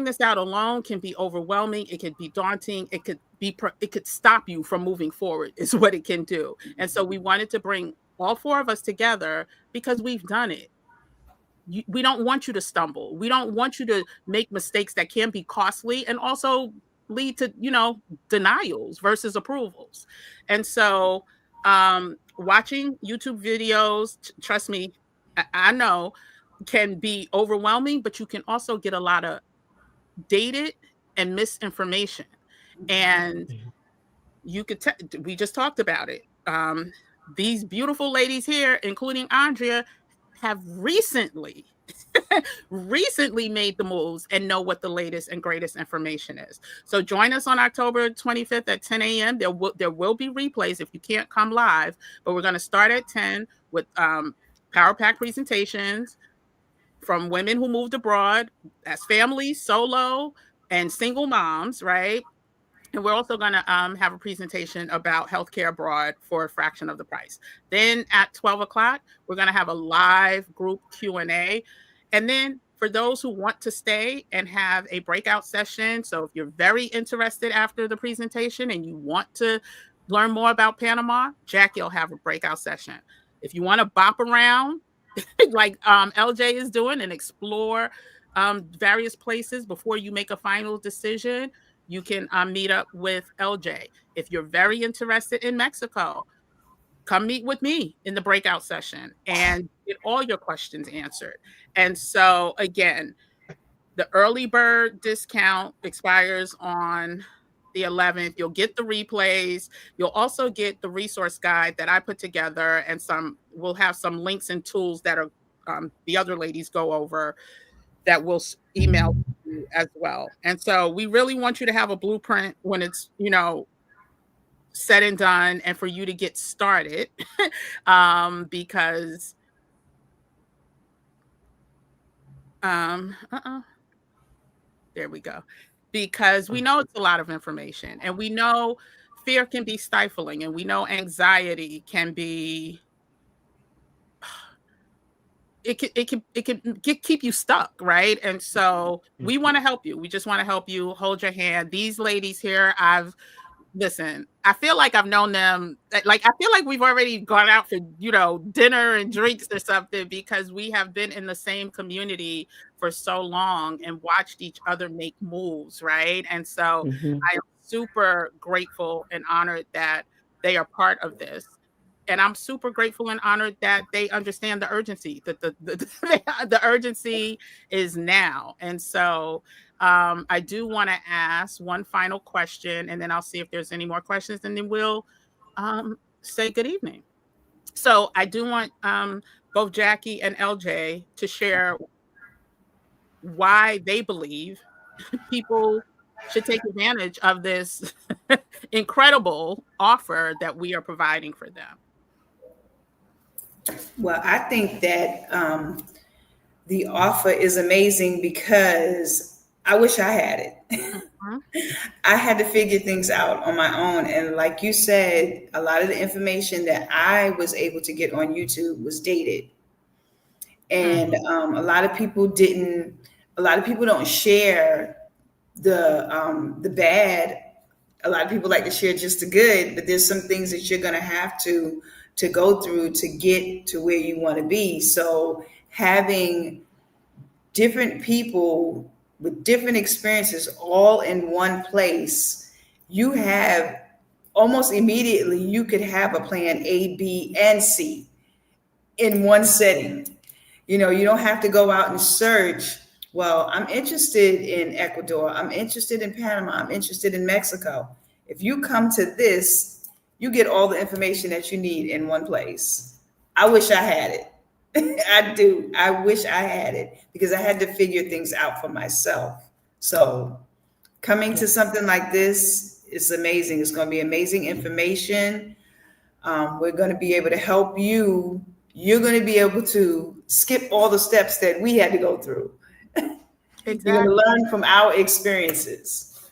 this out alone can be overwhelming. It can be daunting. It could stop you from moving forward is what it can do. And so we wanted to bring all 4 of us together because we've done it. We don't want you to stumble. We don't want you to make mistakes that can be costly and also lead to, denials versus approvals. And so watching YouTube videos, trust me, I know, can be overwhelming, but you can also get a lot of dated and misinformation. And you could we just talked about it. These beautiful ladies here, including Andrea, have recently made the moves and know what the latest and greatest information is. So join us on October 25th at 10 a.m. There will be replays if you can't come live, but we're going to start at 10 with Power Pack presentations from women who moved abroad as families, solo, and single moms, right? And we're also going to have a presentation about healthcare abroad for a fraction of the price. Then at 12 o'clock, we're going to have a live group Q&A. And then for those who want to stay and have a breakout session, so if you're very interested after the presentation and you want to learn more about Panama, Jackie will have a breakout session. If you want to bop around like LJ is doing and explore various places before you make a final decision, you can meet up with LJ. If you're very interested in Mexico, come meet with me in the breakout session and get all your questions answered. And so again, the early bird discount expires on the 11th. You'll get the replays. You'll also get the resource guide that I put together, and we'll have some links and tools that are the other ladies go over that we'll email you as well. And so we really want you to have a blueprint when it's, said and done, and for you to get started because there we go. because we know it's a lot of information, and we know fear can be stifling, and we know anxiety can be keep you stuck, right? And so we want to help you. We just want to help you. Hold your hand. These ladies here, listen, I feel like I've known them. Like, I feel like we've already gone out for, dinner and drinks or something, because we have been in the same community for so long and watched each other make moves, right? And so I am super grateful and honored that they are part of this. And I'm super grateful and honored that they understand the urgency, that the urgency is now. And so I do want to ask one final question, and then I'll see if there's any more questions, and then we'll say good evening. So I do want both Jackie and LJ to share why they believe people should take advantage of this incredible offer that we are providing for them. Well, I think that the offer is amazing because I wish I had it. I had to figure things out on my own. And like you said, a lot of the information that I was able to get on YouTube was dated. And a lot of people don't share the bad. A lot of people like to share just the good, but there's some things that you're going to have to go through to get to where you want to be. So having different people with different experiences all in one place, you have almost immediately, you could have a plan A, B, and C in one setting. You don't have to go out and search. Well, I'm interested in Ecuador. I'm interested in Panama. I'm interested in Mexico. If you come to this, you get all the information that you need in one place. I wish I had it. I do. I wish I had it, because I had to figure things out for myself. So coming to something like this is amazing. It's going to be amazing information. We're going to be able to help you. You're going to be able to skip all the steps that we had to go through. Exactly. You're going to learn from our experiences.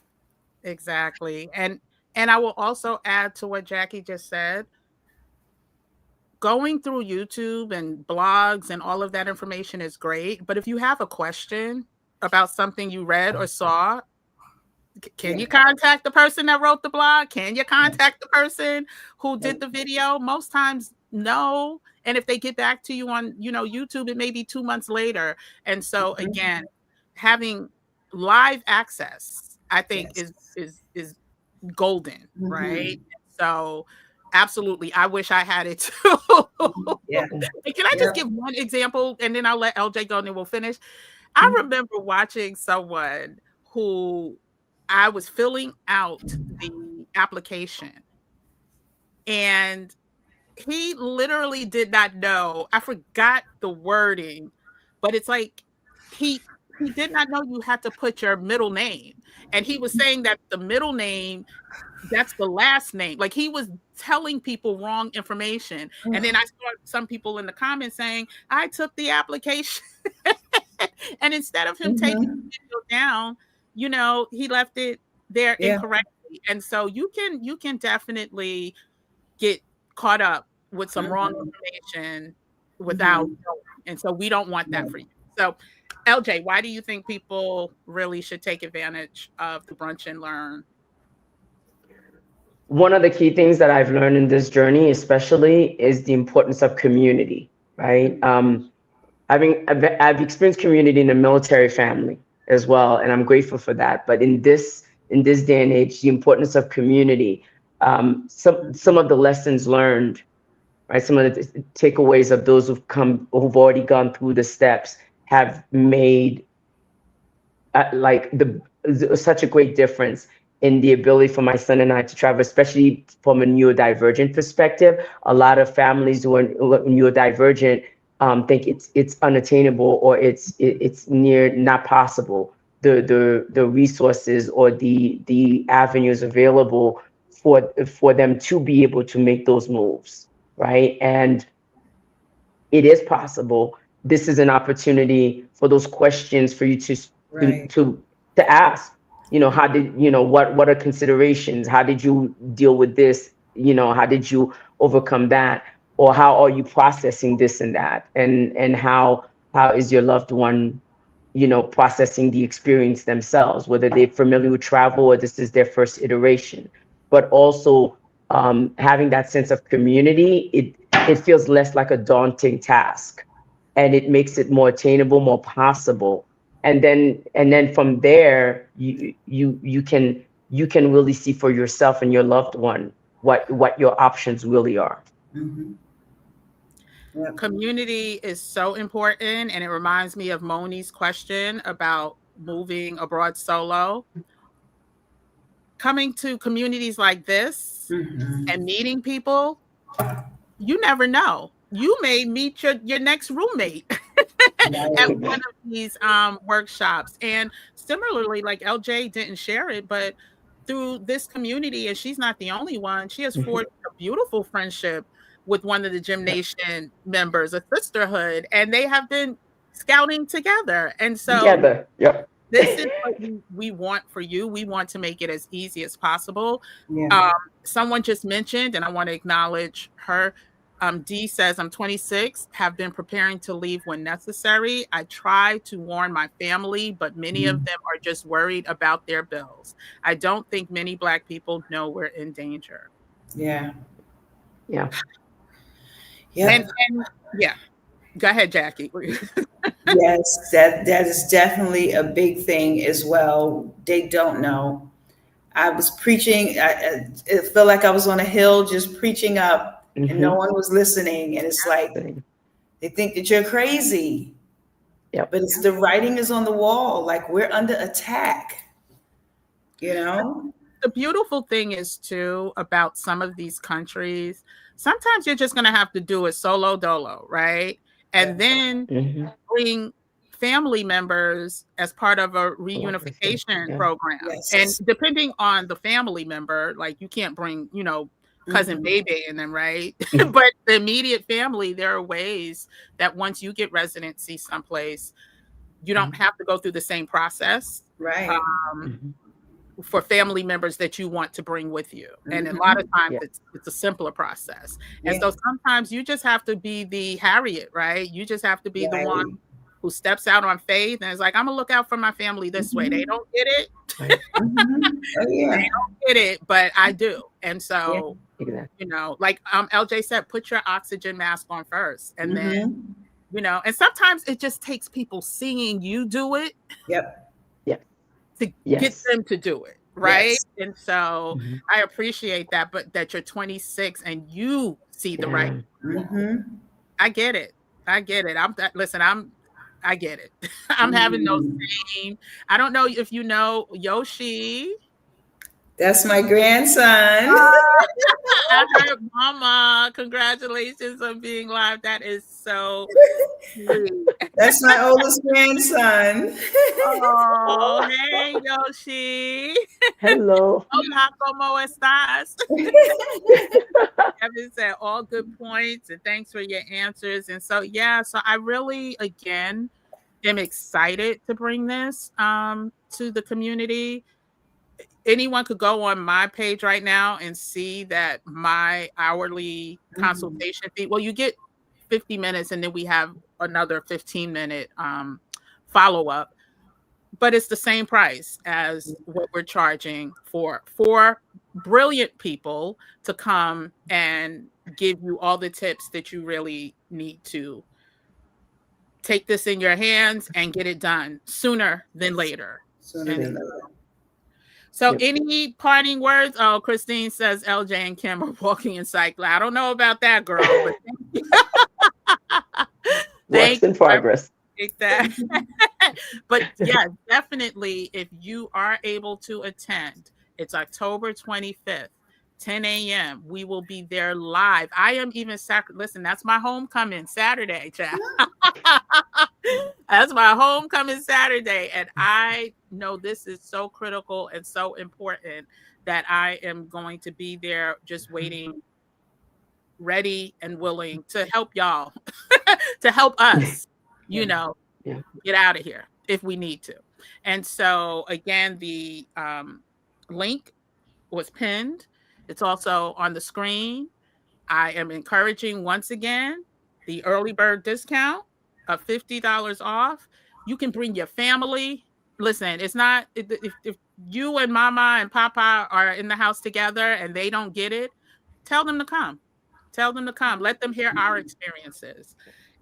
Exactly. And I will also add to what Jackie just said. Going through YouTube and blogs and all of that information is great. But if you have a question about something you read or saw, can you contact the person that wrote the blog? Can you contact the person who did the video? Most times, no. And if they get back to you on, YouTube, it may be 2 months later. And so again, having live access, I think is golden, right? So absolutely, I wish I had it too. Yeah. Can I just give one example, and then I'll let LJ go and then we'll finish? I remember watching someone who I was filling out the application, and he literally did not know. I forgot the wording, but it's like he did not know you had to put your middle name. And he was saying that the middle name, that's the last name. Like, he was telling people wrong information. And then I saw some people in the comments saying, I took the application. And instead of him taking the video down, he left it there incorrectly. And so you can definitely get caught up with some wrong information without knowing. And so we don't want that for you. So LJ, why do you think people really should take advantage of the Brunch and Learn? One of the key things that I've learned in this journey, especially, is the importance of community, right? I've experienced community in a military family as well, and I'm grateful for that. But in this day and age, the importance of community, some of the lessons learned, right? Some of the takeaways of those who've already gone through the steps have made such a great difference in the ability for my son and I to travel, especially from a neurodivergent perspective. A lot of families who are neurodivergent think it's unattainable, or it's near not possible. The resources or the avenues available for them to be able to make those moves, right? And it is possible. This is an opportunity for those questions for you to ask, how did, what are considerations? How did you deal with this? How did you overcome that? Or how are you processing this and that? And how is your loved one, processing the experience themselves, whether they're familiar with travel or this is their first iteration. But also having that sense of community, it feels less like a daunting task, and it makes it more attainable, more possible. And then from there, you can really see for yourself and your loved one what your options really are. Mm-hmm. Yep. Community is so important, and it reminds me of Moni's question about moving abroad solo. Coming to communities like this Mm-hmm. and meeting people, you never know. You may meet your next roommate at Right. one of these workshops. And similarly, like LJ didn't share it, but through this community, and she's not the only one, she has Mhm. forged a beautiful friendship with one of the Gymnation members, a sisterhood, and they have been scouting together. And so Together. Yep. this is what we want for you. We want to make it as easy as possible. Yeah. Um, Someone just mentioned, and I want to acknowledge her. Dee says, I'm 26, have been preparing to leave when necessary. I try to warn my family, but many of them are just worried about their bills. I don't think many Black people know we're in danger. Yeah. Yeah. Yep. And yeah, go ahead, Jackie. Yes, that is definitely a big thing as well. They don't know. I was preaching. It felt like I was on a hill just preaching up, and no Mm-hmm. one was listening. And it's like they think that you're crazy, Yep. but it's the writing is on the wall. Like we're under attack. You know. The beautiful thing is too about some of these countries, sometimes you're just going to have to do it solo dolo, right? And then Mm-hmm. bring family members as part of a reunification Yeah. program. Yes. And depending on the family member, like you can't bring, cousin Baby in them, right? But the immediate family, there are ways that once you get residency someplace, you don't have to go through the same process. Right. Mm-hmm. For family members that you want to bring with you. And a lot of times Yeah. it's a simpler process. Yeah. And so sometimes you just have to be the Harriet, right? You just have to be the one who steps out on faith and is like, I'm gonna look out for my family this way. They don't get it. Oh, yeah. They don't get it, but I do. And so, Exactly. like LJ said, put your oxygen mask on first. And then, Mm-hmm. and sometimes it just takes people seeing you do it Yep. to Yes. get them to do it, right? Yes. And so Mhm. I appreciate that, but that you're 26 and you see the right. Mm-hmm. I get it. I get it. I get it. I'm having those same. I don't know if you know Yoshi. That's my grandson. I heard Mama. Congratulations on being live. That is so sweet. That's my oldest grandson. Oh, hey Yoshi. Hello. Hola, ¿cómo estás? Kevin said all good points, and thanks for your answers. And so, so I really, again, am excited to bring this to the community. Anyone could go on my page right now and see that my hourly consultation fee, well, you get 50 minutes and then we have another 15-minute follow-up, but it's the same price as what we're charging for brilliant people to come and give you all the tips that you really need to take this in your hands and get it done sooner than later. So any parting words? Oh, Christine says LJ and Kim are walking in cycle. I don't know about that, girl, but Works in progress. That. But yeah, definitely if you are able to attend, it's October 25th, 10 a.m. We will be there live. I am even listen, that's my homecoming Saturday, chat. That's my homecoming Saturday. And I know this is so critical and so important that I am going to be there just waiting, ready and willing to help y'all, to help us, get out of here if we need to. And so again, the link was pinned. It's also on the screen. I am encouraging once again the early bird discount of $50 off. You can bring your family. Listen, it's not if you and mama and papa are in the house together and they don't get it, tell them to come. Tell them to come. Let them hear our experiences.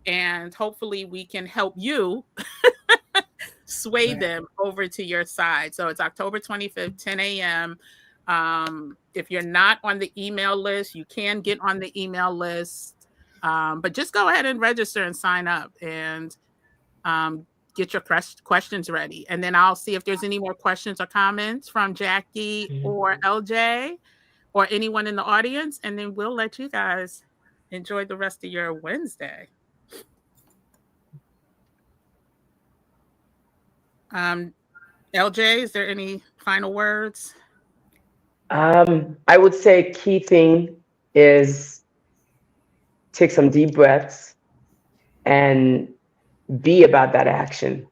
And hopefully we can help you sway them over to your side. So it's October 25th, 10 a.m. If you're not on the email list, you can get on the email list. But just go ahead and register and sign up and get your questions ready. And then I'll see if there's any more questions or comments from Jackie or LJ or anyone in the audience. And then we'll let you guys enjoy the rest of your Wednesday. LJ, is there any final words? I would say key thing is take some deep breaths and be about that action.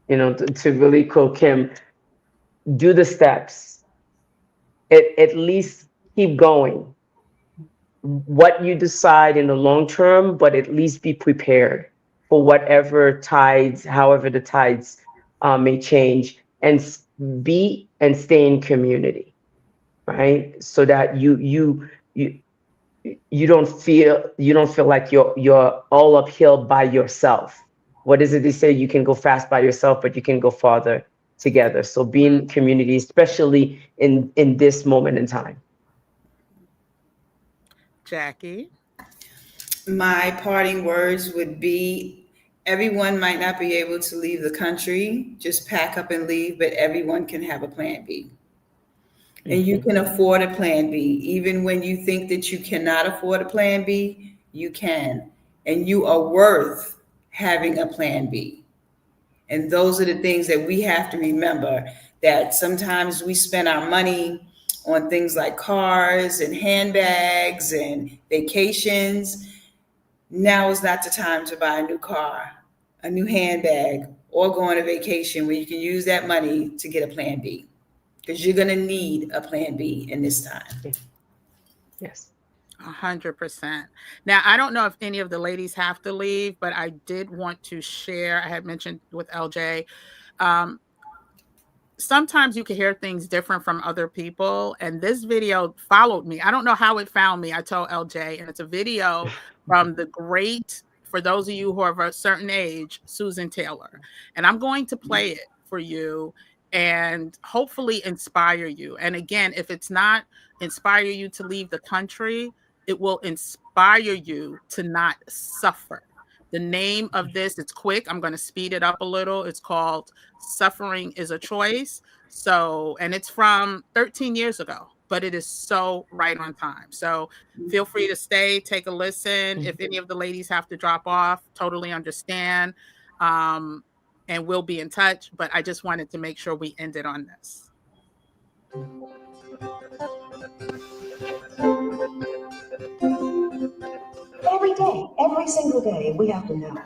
You know, to really quote Kim, do the steps. At least keep going. What you decide in the long term, but at least be prepared for whatever tides, however the tides may change, and be and stay in community, right? So that you don't feel like you're all uphill by yourself. What is it they say? You can go fast by yourself, but you can go farther together. So be in community, especially in this moment in time. Jackie? My parting words would be, everyone might not be able to leave the country, just pack up and leave, but everyone can have a plan B. And you can afford a plan B. Even when you think that you cannot afford a plan B, you can. And you are worth having a plan B. And those are the things that we have to remember, that sometimes we spend our money on things like cars and handbags and vacations. Now is not the time to buy a new car, a new handbag, or go on a vacation where you can use that money to get a plan B. Because you're going to need a plan B in this time. Yes. 100%. Now, I don't know if any of the ladies have to leave, but I did want to share, I had mentioned with LJ, sometimes you can hear things different from other people. And this video followed me. I don't know how it found me. I told LJ, and it's a video from the great, for those of you who are of a certain age, Susan Taylor. And I'm going to play it for you and hopefully inspire you. And again, if it's not inspire you to leave the country, it will inspire you to not suffer. The name of this, it's quick. I'm going to speed it up a little. It's called Suffering is a Choice. So, and it's from 13 years ago, but it is so right on time. So feel free to stay, take a listen. If any of the ladies have to drop off, totally understand. And we'll be in touch. But I just wanted to make sure we ended on this. Every day, every single day, we have to know.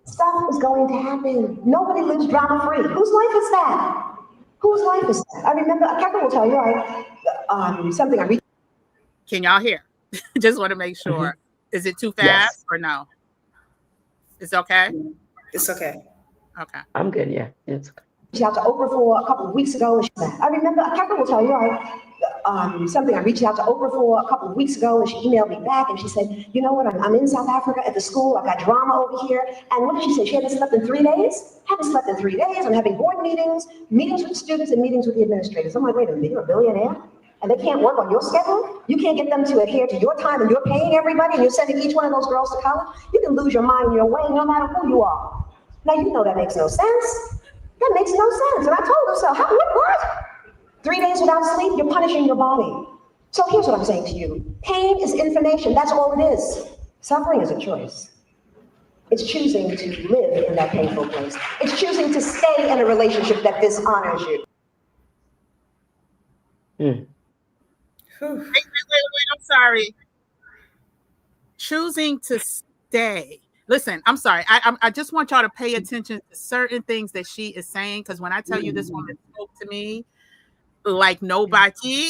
Stuff is going to happen. Nobody lives drama-free. Whose life is that? Whose life is that? I remember, Kevin will tell you, something I read. Can y'all hear? Just want to make sure. Is it too fast or no? It's okay? It's okay. Okay. I'm good, yeah. It's okay. Reached out to Oprah for a couple of weeks ago. And she said, I remember, Kevin will tell you, something I reached out to Oprah for a couple of weeks ago, and she emailed me back, and she said, you know what, I'm in South Africa at the school, I've got drama over here. And what did she say? She hadn't slept in 3 days? Haven't slept in 3 days. I'm having board meetings with students and meetings with the administrators. I'm like, wait a minute, you're a billionaire? And they can't work on your schedule? You can't get them to adhere to your time, and you're paying everybody, and you're sending each one of those girls to college? You can lose your mind and your way no matter who you are. Now, you know that makes no sense. That makes no sense. And I told her so. What? 3 days without sleep, you're punishing your body. So here's what I'm saying to you. Pain is information. That's all it is. Suffering is a choice. It's choosing to live in that painful place. It's choosing to stay in a relationship that dishonors you. Wait, I'm sorry. Choosing to stay. Listen, I'm sorry. I just want y'all to pay attention to certain things that she is saying, because when I tell you this woman spoke to me like nobody,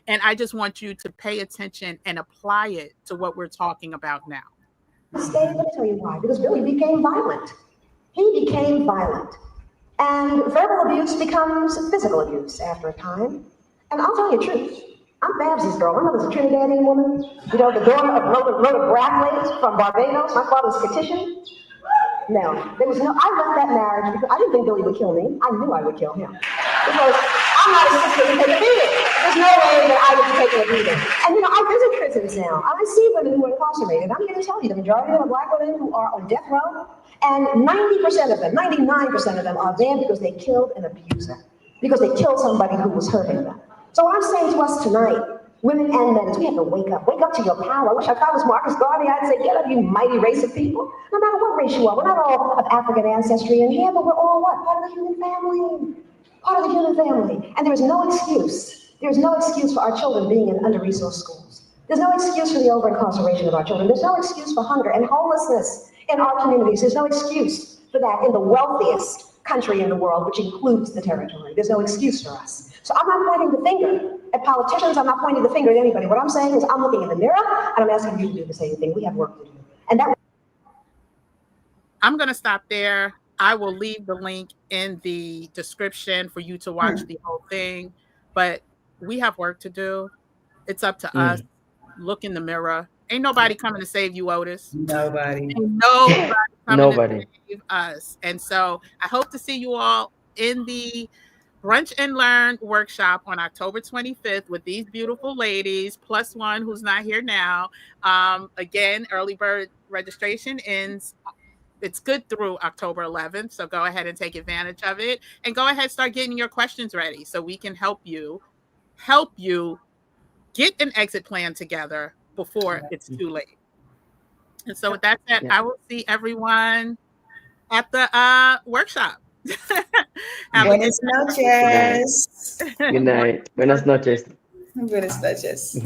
and I just want you to pay attention and apply it to what we're talking about now. Let me tell you why. Because Billy became violent. He became violent. And verbal abuse becomes physical abuse after a time. And I'll tell you the truth. I'm Babsy's girl. My mother's a Trinidadian woman. You know, the daughter of Rhoda Brathwaite from Barbados. My father's Fictitian. No, there was no, I left that marriage because I didn't think Billy would kill me. I knew I would kill him. Because I'm not a sister to take a beating. There's no way that I would be taking a beating. And you know, I visit prisons now. I see women who are incarcerated. I'm here to tell you, the majority of them are black women who are on death row. And 90% of them, 99% of them are there because they killed an abuser. Because they killed somebody who was hurting them. So what I'm saying to us tonight, women and men, is we have to wake up. Wake up to your power. I wish I was Marcus Garvey. I'd say, get up, you mighty race of people. No matter what race you are. We're not all of African ancestry in here, but we're all what? Part of the human family. Part of the human family. And there's no excuse. There's no excuse for our children being in under-resourced schools. There's no excuse for the over-incarceration of our children. There's no excuse for hunger and homelessness in our communities. There's no excuse for that in the wealthiest country in the world, which includes the territory. There's no excuse for us. So I'm not pointing the finger at politicians. I'm not pointing the finger at anybody. What I'm saying is I'm looking in the mirror and I'm asking you to do the same thing. We have work to do. And that. I'm going to stop there. I will leave the link in the description for you to watch the whole thing. But we have work to do. It's up to us. Look in the mirror. Ain't nobody coming to save you, Otis. Nobody. Ain't nobody coming to save us. And so I hope to see you all in the Brunch and Learn workshop on October 25th with these beautiful ladies, plus one who's not here now. Again, early bird registration ends. It's good through October 11th. So go ahead and take advantage of it, and go ahead and start getting your questions ready so we can help you get an exit plan together before it's too late. And so with that said, I will see everyone at the workshop. Buenas noches. Good night. Buenas noches. Buenas noches.